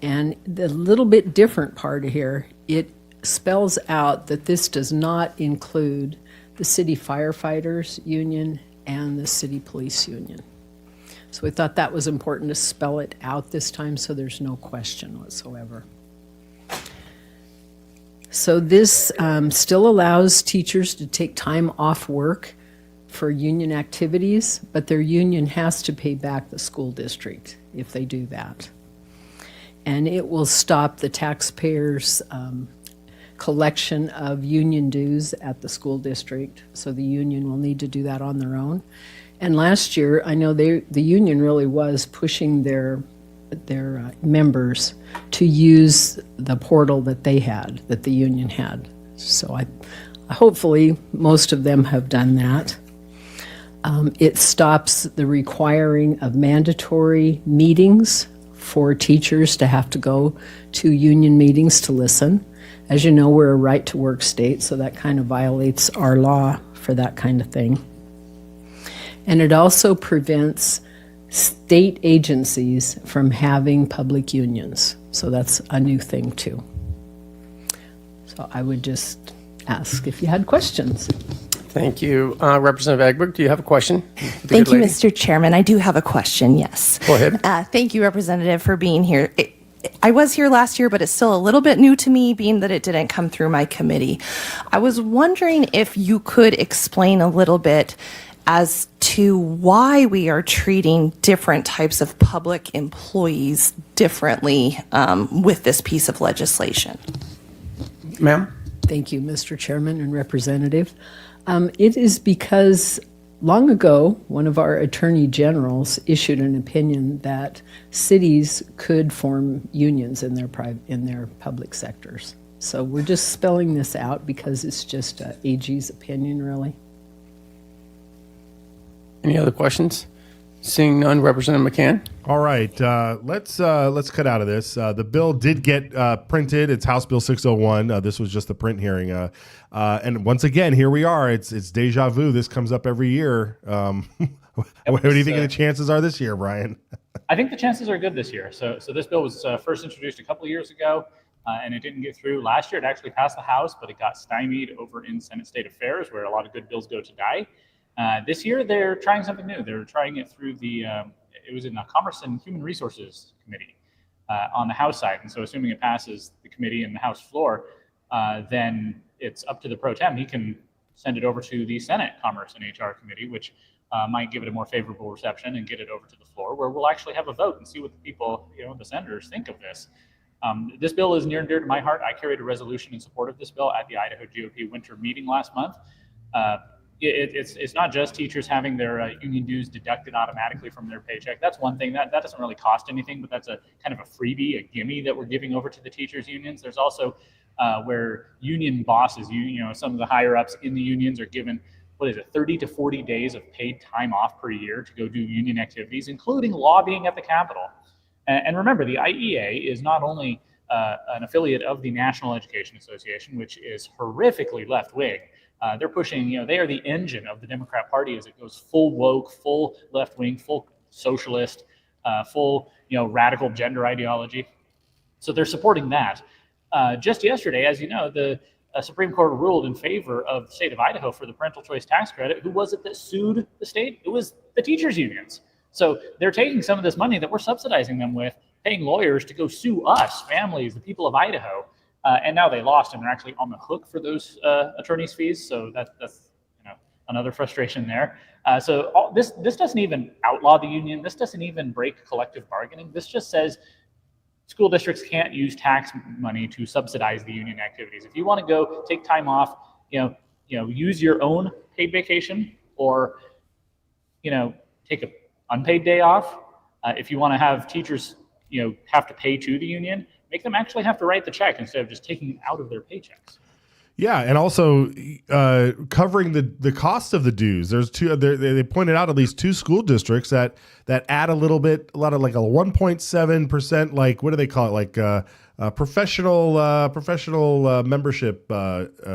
And the little bit different part here, it spells out that this does not include the city firefighters union and the city police union. So we thought that was important to spell it out this time so there's no question whatsoever. So this still allows teachers to take time off work for union activities, but their union has to pay back the school district if they do that. And it will stop the taxpayers collection of union dues at the school district. So the union will need to do that on their own. And last year, I know the union really was pushing their members to use the portal that they had, that the union had. So hopefully most of them have done that. It stops the requiring of mandatory meetings for teachers to have to go to union meetings to listen. As you know, we're a right-to-work state, so that kind of violates our law for that kind of thing. And it also prevents state agencies from having public unions. So that's a new thing too. So I would just ask if you had questions. Thank you. Representative Egbert, do you have a question? Thank you, Mr. Chairman. I do have a question, yes. Go ahead. Thank you, Representative, for being here. I was here last year, but it's still a little bit new to me, being that it didn't come through my committee. I was wondering if you could explain a little bit as to why we are treating different types of public employees differently with this piece of legislation. Ma'am? Thank you, Mr. Chairman and Representative. It is because long ago, one of our attorney generals issued an opinion that cities could form unions in their public sectors. So we're just spelling this out because it's just AG's opinion, really. Any other questions? Seeing none, Representative McCann. All right, let's cut out of this. The bill did get printed. It's House Bill 601. This was just the print hearing. And once again, here we are. It's deja vu. This comes up every year. What do you think the chances are this year, Brian? I think the chances are good this year. So this bill was first introduced a couple of years ago, and it didn't get through. Last year, it actually passed the House, but it got stymied over in Senate State Affairs, where a lot of good bills go to die. This year, they're trying something new. They're trying it through it was in the Commerce and Human Resources Committee on the House side. And so assuming it passes the committee and the House floor, then it's up to the pro tem. He can send it over to the Senate Commerce and HR Committee, which might give it a more favorable reception and get it over to the floor, where we'll actually have a vote and see what the people, the senators think of this. This bill is near and dear to my heart. I carried a resolution in support of this bill at the Idaho GOP winter meeting last month. It's not just teachers having their union dues deducted automatically from their paycheck. That's one thing that doesn't really cost anything, but that's a kind of a freebie, a gimme that we're giving over to the teachers unions. There's also where union bosses, some of the higher ups in the unions are given 30 to 40 days of paid time off per year to go do union activities, including lobbying at the Capitol. And remember, the IEA is not only an affiliate of the National Education Association, which is horrifically left-wing. They're pushing, they are the engine of the Democrat Party as it goes full woke, full left-wing, full socialist, full, radical gender ideology. So they're supporting that. Just yesterday, as you know, the Supreme Court ruled in favor of the state of Idaho for the parental choice tax credit. Who was it that sued the state? It was the teachers unions. So they're taking some of this money that we're subsidizing them with, paying lawyers to go sue us, families, the people of Idaho. And now they lost and they're actually on the hook for those attorneys' fees. So that's another frustration there. This doesn't even outlaw the union. This doesn't even break collective bargaining. This just says school districts can't use tax money to subsidize the union activities. If you want to go take time off, use your own paid vacation or take an unpaid day off. If you want to have teachers have to pay to the union, make them actually have to write the check instead of just taking it out of their paychecks. Yeah, and also covering the cost of the dues. There's two. They pointed out at least two school districts that add a lot of like a 1.7%. Like what do they call it? Like professional membership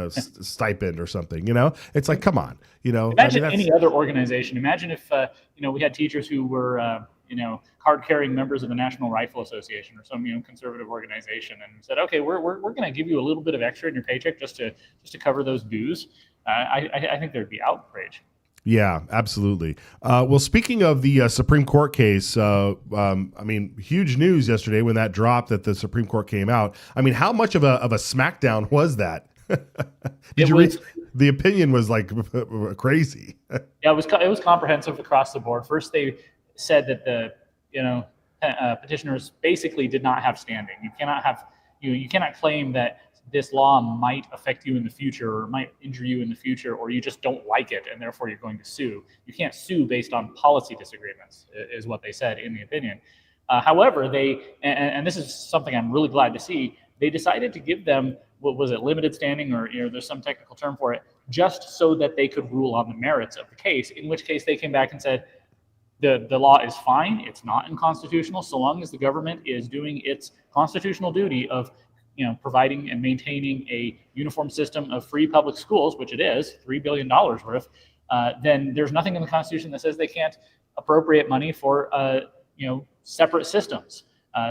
stipend or something. It's like, come on. Imagine any other organization. Imagine if we had teachers who were card-carrying members of the National Rifle Association or some conservative organization, and said, okay, we're going to give you a little bit of extra in your paycheck just to cover those dues. I think there'd be outrage. Yeah, absolutely. Well, speaking of the Supreme Court case, huge news yesterday when that dropped that the Supreme Court came out. How much of a smackdown was that? Did you read? The opinion was like crazy. Yeah, it was comprehensive across the board. First, they said that the petitioners basically did not have standing. You cannot claim that this law might affect you in the future or might injure you in the future, or you just don't like it and therefore you're going to sue. You can't sue based on policy disagreements, is what they said in the opinion. However, and this is something I'm really glad to see, they decided to give them, what was it, limited standing, or there's some technical term for it, just so that they could rule on the merits of the case, in which case they came back and said, the law is fine, it's not unconstitutional, so long as the government is doing its constitutional duty of providing and maintaining a uniform system of free public schools, which it is, $3 billion worth, then there's nothing in the Constitution that says they can't appropriate money for separate systems,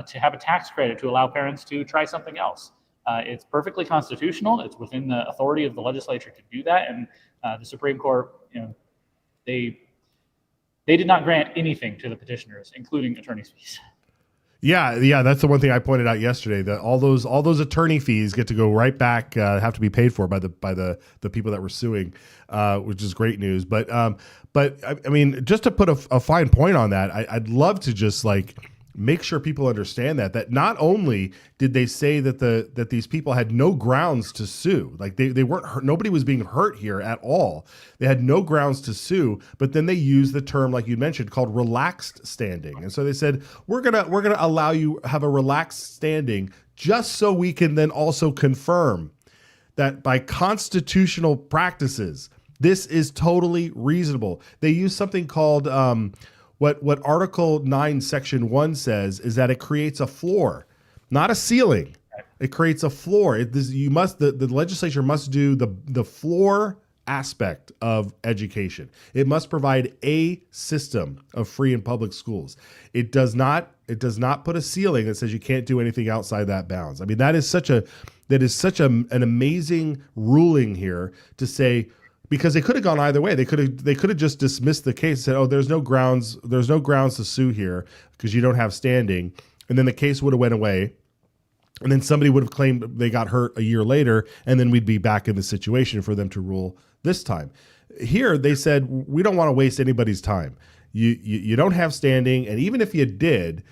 to have a tax credit to allow parents to try something else. It's perfectly constitutional. It's within the authority of the legislature to do that, and the Supreme Court, they did not grant anything to the petitioners, including attorney's fees. Yeah, that's the one thing I pointed out yesterday, that all those attorney fees get to go right back, have to be paid for by the people that were suing, which is great news. But I mean, just to put a fine point on that, I'd love to just make sure people understand that not only did they say that these people had no grounds to sue, they weren't hurt, nobody was being hurt here at all. They had no grounds to sue, but then they used the term, like you mentioned, called relaxed standing. And so they said, we're gonna allow you have a relaxed standing just so we can then also confirm that by constitutional practices, this is totally reasonable. They use something called what Article 9, Section 1 says is that it creates a floor, not a ceiling. It creates a floor. The legislature must do the floor aspect of education. It must provide a system of free and public schools. It does not put a ceiling that says you can't do anything outside that bounds. I mean, that is such an amazing ruling here to say, because they could have gone either way. They could have just dismissed the case and said, "Oh, there's no grounds to sue here because you don't have standing," and then the case would have went away, and then somebody would have claimed they got hurt a year later, and then we'd be back in the situation for them to rule this time. Here, they said, "We don't want to waste anybody's time. You don't have standing, and even if you did,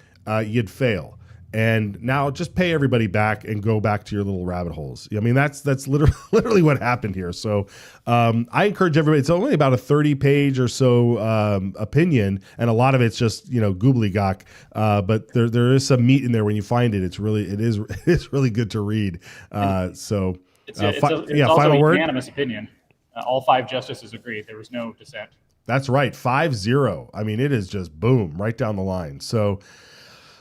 you'd fail. And now just pay everybody back and go back to your little rabbit holes." I mean, that's literally what happened here. So I encourage everybody. It's only about a 30-page or so opinion, and a lot of it's just gobbledygook. But there is some meat in there when you find it. It's really good to read. It's also final a word. Unanimous opinion. All 5 justices agreed. There was no dissent. That's right, 5-0. I mean, it is just boom right down the line. So.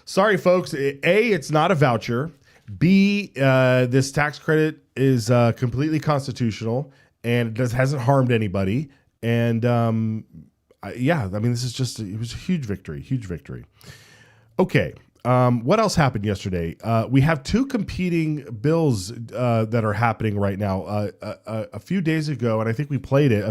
Sorry, folks. A, it's not a voucher. B, this tax credit is completely constitutional and hasn't harmed anybody. And this is it was a huge victory. Okay. What else happened yesterday? We have 2 competing bills that are happening right now. A few days ago, and I think we played it,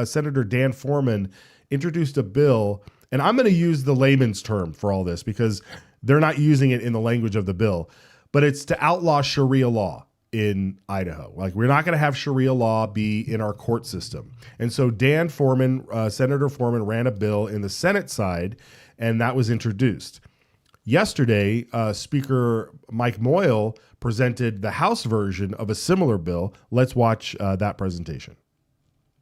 Senator Dan Foreman introduced a bill. And I'm going to use the layman's term for all this because they're not using it in the language of the bill, but it's to outlaw Sharia law in Idaho. We're not going to have Sharia law be in our court system. And so Dan Foreman, Senator Foreman, ran a bill in the Senate side, and that was introduced. Yesterday, Speaker Mike Moyle presented the House version of a similar bill. Let's watch that presentation.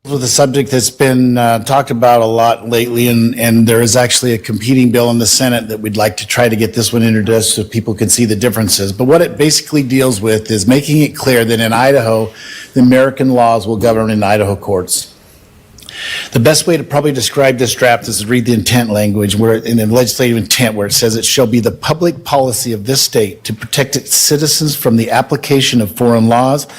With a subject that's been talked about a lot lately, and there is actually a competing bill in the Senate that we'd like to try to get this one introduced so people can see the differences. But what it basically deals with is making it clear that in Idaho, the American laws will govern in Idaho courts. The best way to probably describe this draft is to read the intent language, where in the legislative intent, where it says it shall be the public policy of this state to protect its citizens from the application of foreign laws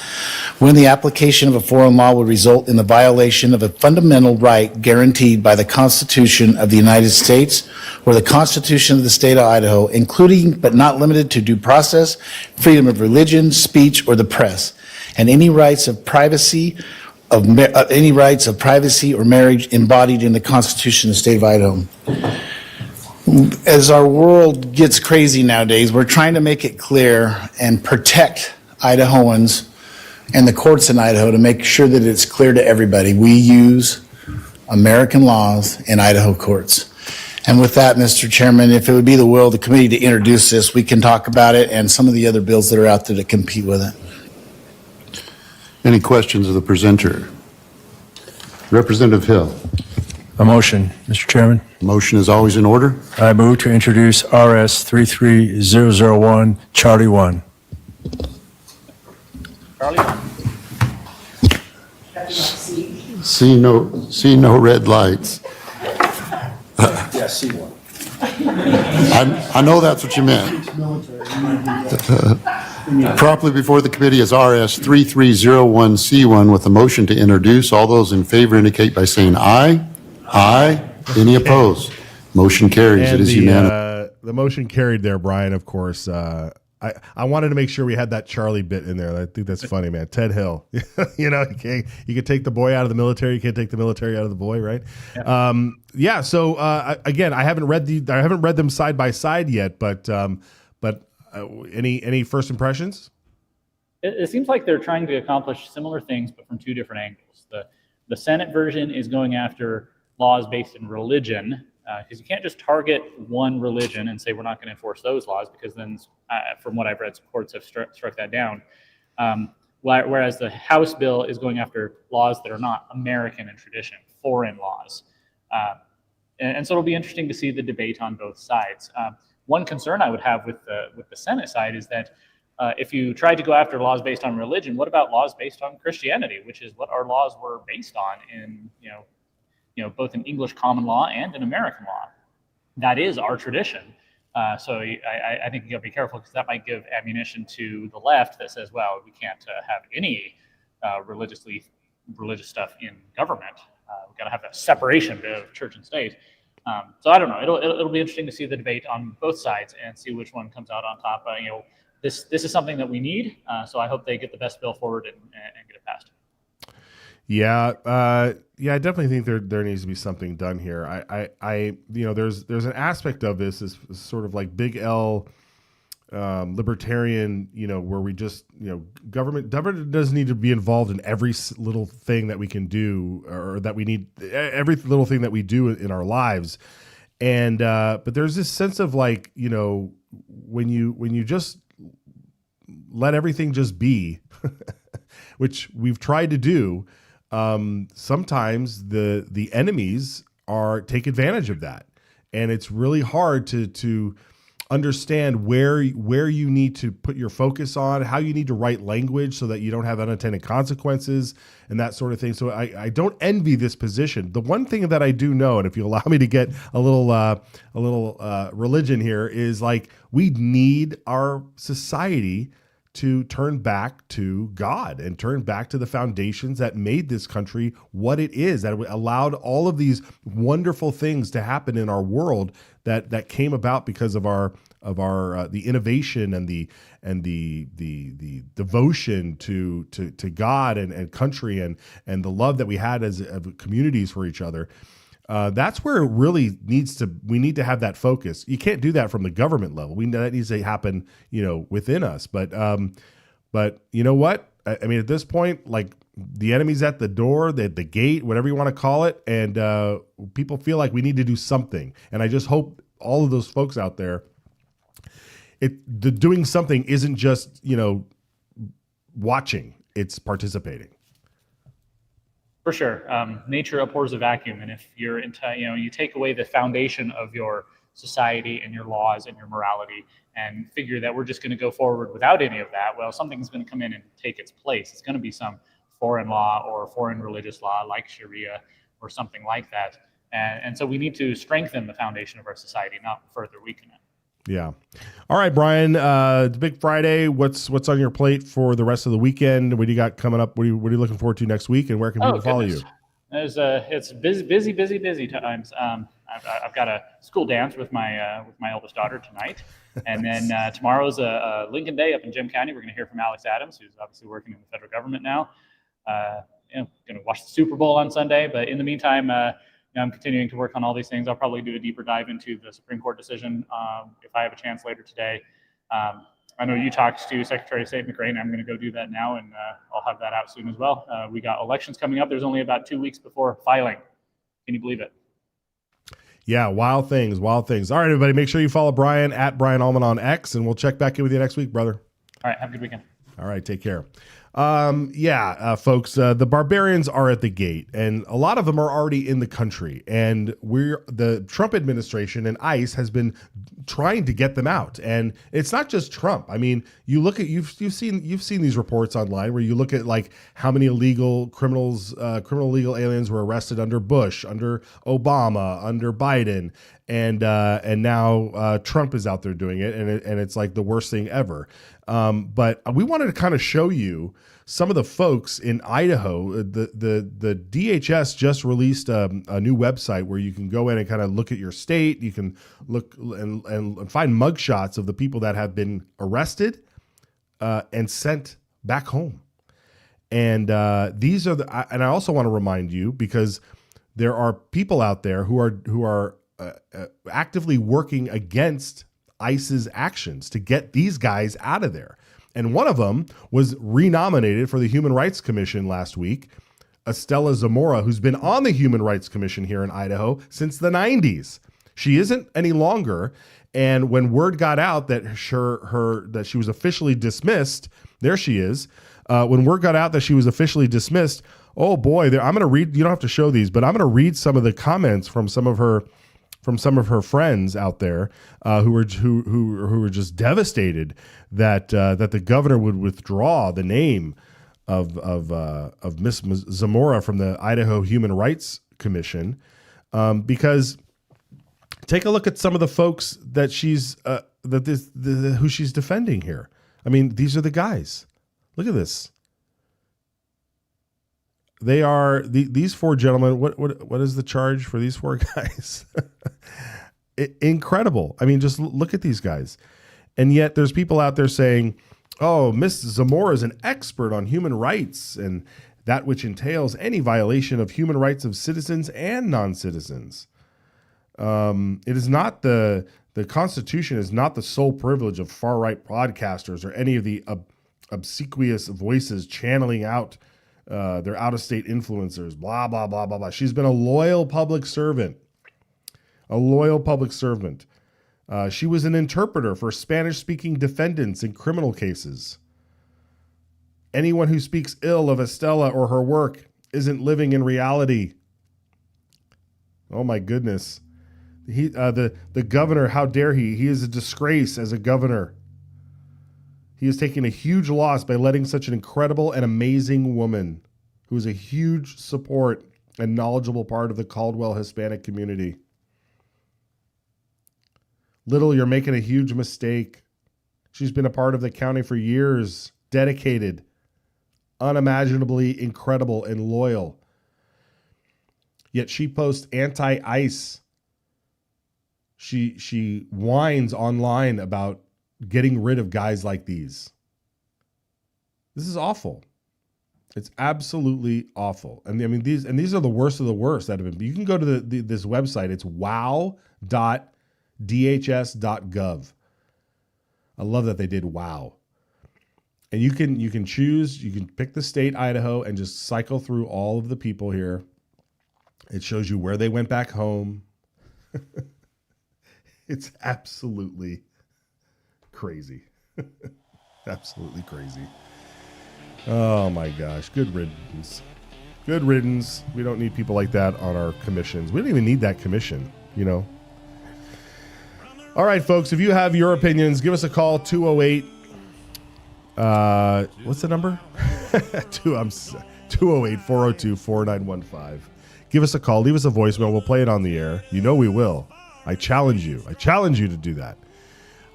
when the application of a foreign law would result in the violation of a fundamental right guaranteed by the Constitution of the United States or the Constitution of the state of Idaho, including but not limited to due process, freedom of religion, speech, or the press, and any rights of privacy or marriage embodied in the Constitution of the state of Idaho. As our world gets crazy nowadays, we're trying to make it clear and protect Idahoans and the courts in Idaho to make sure that it's clear to everybody. We use American laws in Idaho courts. And with that, Mr. Chairman, if it would be the will of the committee to introduce this, we can talk about it and some of the other bills that are out there that compete with it. Any questions of the presenter? Representative Hill. A motion, Mr. Chairman. Motion is always in order. I move to introduce RS 33001, Charlie 1. See no red lights. Yeah, C1. I know that's what you meant. Properly before the committee is RS 3301C1 with a motion to introduce. All those in favor indicate by saying aye. Aye. Any opposed? Motion carries. And it is unanimous. The motion carried there, Brian, of course. I wanted to make sure we had that Charlie bit in there. I think that's funny, man. Ted Hill. You know, you can take the boy out of the military. You can't take the military out of the boy, right? Yeah. So again, I haven't read them side by side yet, but any first impressions? It seems like they're trying to accomplish similar things, but from two different angles. The Senate version is going after laws based in religion, because you can't just target one religion and say we're not going to enforce those laws, because then, from what I've read, courts have struck that down. Whereas the House bill is going after laws that are not American in tradition, foreign laws. And so it'll be interesting to see the debate on both sides. One concern I would have with the Senate side is that if you tried to go after laws based on religion, what about laws based on Christianity, which is what our laws were based on in both in English common law and in American law. That is our tradition. So I think you got to be careful, because that might give ammunition to the left that says, well, we can't have any religious stuff in government. We've got to have that separation of church and state. So I don't know. It'll be interesting to see the debate on both sides and see which one comes out on top. This is something that we need. So I hope they get the best bill forward and get it passed. Yeah, I definitely think there needs to be something done here. There's an aspect of this is sort of like big L libertarian, where we just, government doesn't need to be involved in every little thing that we can do, or that we need, every little thing that we do in our lives. And but there's this sense of like, when you just let everything just be, which we've tried to do. Sometimes the enemies take advantage of that, and it's really hard to understand where you need to put your focus on, how you need to write language so that you don't have unintended consequences and that sort of thing. So I don't envy this position. The one thing that I do know, and if you allow me to get a little religion here, is like we need our society to turn back to God and turn back to the foundations that made this country what it is, that allowed all of these wonderful things to happen in our world that came about because of the innovation and the devotion to God and country and the love that we had as communities for each other. That's where it really we need to have that focus. You can't do that from the government level. That needs to happen, within us. But you know what? I mean, at this point, like the enemy's at the door, the gate, whatever you want to call it. And people feel like we need to do something. And I just hope all of those folks out there, the doing something isn't just, watching, it's participating. For sure. Nature abhors a vacuum. And if you're you take away the foundation of your society and your laws and your morality and figure that we're just going to go forward without any of that, well, something's going to come in and take its place. It's going to be some foreign law or foreign religious law like Sharia or something like that. And so we need to strengthen the foundation of our society, not further weaken it. Yeah. All right, Brian, it's Big Friday. What's on your plate for the rest of the weekend? What do you got coming up? What are you looking forward to next week, and where can people follow you? It's busy times. I've got a school dance with my eldest daughter tonight. And then tomorrow's a Lincoln Day up in Jim County. We're going to hear from Alex Adams, who's obviously working in the federal government now. Going to watch the Super Bowl on Sunday. But in the meantime, I'm continuing to work on all these things. I'll probably do a deeper dive into the Supreme Court decision if I have a chance later today. I know you talked to Secretary of State McRae, and I'm going to go do that now, and I'll have that out soon as well. We got elections coming up. There's only about 2 weeks before filing. Can you believe it? Yeah, wild things. All right, everybody, make sure you follow Brian at Brian Allman on X, and we'll check back in with you next week, brother. All right, have a good weekend. All right, take care. Folks, the barbarians are at the gate, and a lot of them are already in the country, and the Trump administration and ICE has been trying to get them out. And it's not just Trump. I mean, you look at you've seen these reports online where you look at like how many illegal illegal aliens were arrested under Bush, under Obama, under Biden, and now Trump is out there doing it, and it's like the worst thing ever. But we wanted to kind of show you some of the folks in Idaho. The DHS just released a new website where you can go in and kind of look at your state. You can look and find mugshots of the people that have been arrested and sent back home. And these are and I also want to remind you, because there are people out there who are actively working against ICE's actions to get these guys out of there. And one of them was renominated for the Human Rights Commission last week, Estela Zamora, who's been on the Human Rights Commission here in Idaho since the 90s. She isn't any longer. And when word got out that that she was officially dismissed, there she is. When word got out that she was officially dismissed, oh boy, I'm going to read, you don't have to show these, but I'm going to read some of the comments from some of her friends out there who were just devastated that the governor would withdraw the name of Miss Zamora from the Idaho Human Rights Commission, because take a look at some of the folks that she's who she's defending here. I mean, these are the guys. Look at this. They are these four gentlemen. What is the charge for these four guys? Incredible. I mean, just look at these guys. And yet there's people out there saying, oh, Miss Zamora is an expert on human rights and that which entails any violation of human rights of citizens and non-citizens. It is not the Constitution is not the sole privilege of far-right broadcasters or any of the obsequious voices channeling out their out-of-state influencers, blah, blah, blah, blah, blah. She's been a loyal public servant. She was an interpreter for Spanish-speaking defendants in criminal cases. Anyone who speaks ill of Estela or her work isn't living in reality. Oh, my goodness. The governor, how dare he? He is a disgrace as a governor. He is taking a huge loss by letting such an incredible and amazing woman, who is a huge support and knowledgeable part of the Caldwell Hispanic community. Little, you're making a huge mistake. She's been a part of the county for years, dedicated, unimaginably incredible, and loyal. Yet she posts anti-ICE. She whines online about getting rid of guys like these. This is awful. It's absolutely awful. And I mean, these are the worst of the worst that have been. You can go to this website. It's wow.dhs.gov. I love that they did wow. And you can choose, you can pick the state, Idaho, and just cycle through all of the people here. It shows you where they went back home. It's absolutely crazy. Absolutely crazy. Oh my gosh. Good riddance. Good riddance. We don't need people like that on our commissions. We don't even need that commission, you know. All right, folks, if you have your opinions, give us a call, 208. What's the number? 208-402-4915. Give us a call. Leave us a voicemail. We'll play it on the air. You know we will. I challenge you. I challenge you to do that.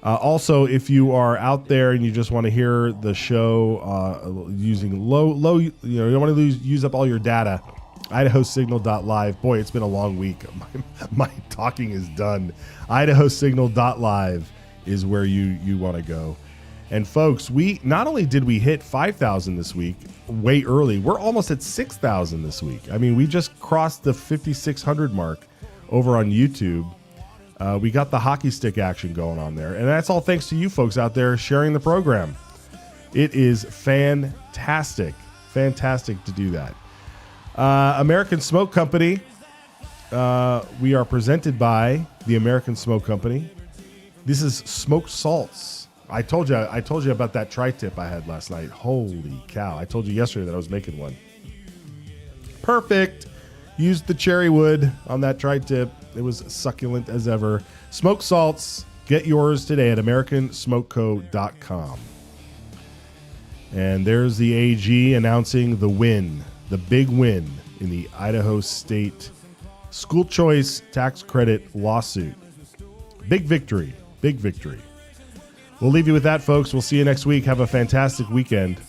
Also, if you are out there and you just want to hear the show using low, you don't want to use up all your data, IdahoSignal.live. Boy, it's been a long week. My talking is done. IdahoSignal.live is where you want to go. And folks, we not only did we hit 5,000 this week way early, we're almost at 6,000 this week. I mean, we just crossed the 5,600 mark over on YouTube. We got the hockey stick action going on there. And that's all thanks to you folks out there sharing the program. It is fantastic. Fantastic to do that. American Smoke Company we are presented by the American Smoke Company. This is smoked salts. I told you about that tri-tip I had last night. Holy cow. I told you yesterday that I was making one. Perfect. Used the cherry wood on that tri-tip. It was succulent as ever. Smoked salts. Get yours today at americansmokeco.com. And there's the AG announcing the win, the big win in the Idaho State school choice tax credit lawsuit. Big victory. Big victory. We'll leave you with that, folks. We'll see you next week. Have a fantastic weekend.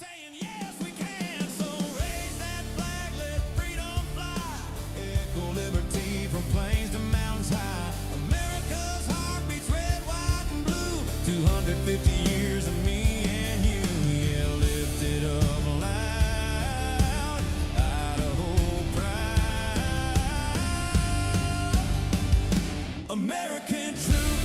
American truth.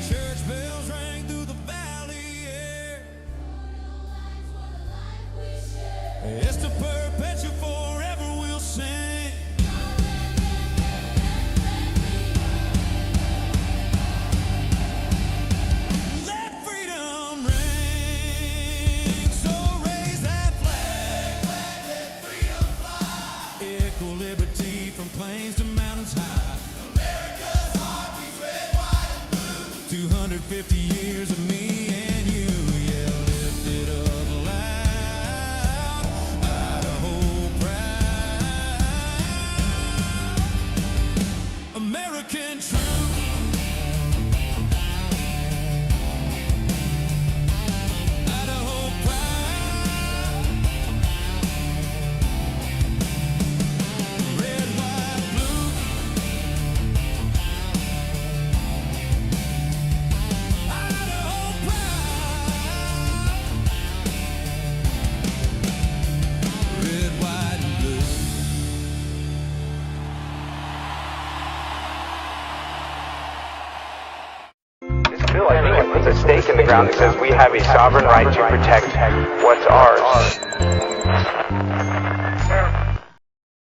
Church bells rang through the valley air. It's to perpetual forever we'll sing. Let freedom ring. So raise that flag. Let freedom fly. Equal liberty from plains to mountains high. America's heart beats red, white, and blue. 250 years of me and you. Yeah, lift it up loud. Idaho proud. American truth. Idaho proud. Red, white, blue. Idaho proud. Red, white, and blue. This bill, I think, it puts a stake in the ground that says we have a sovereign right to protect what's ours.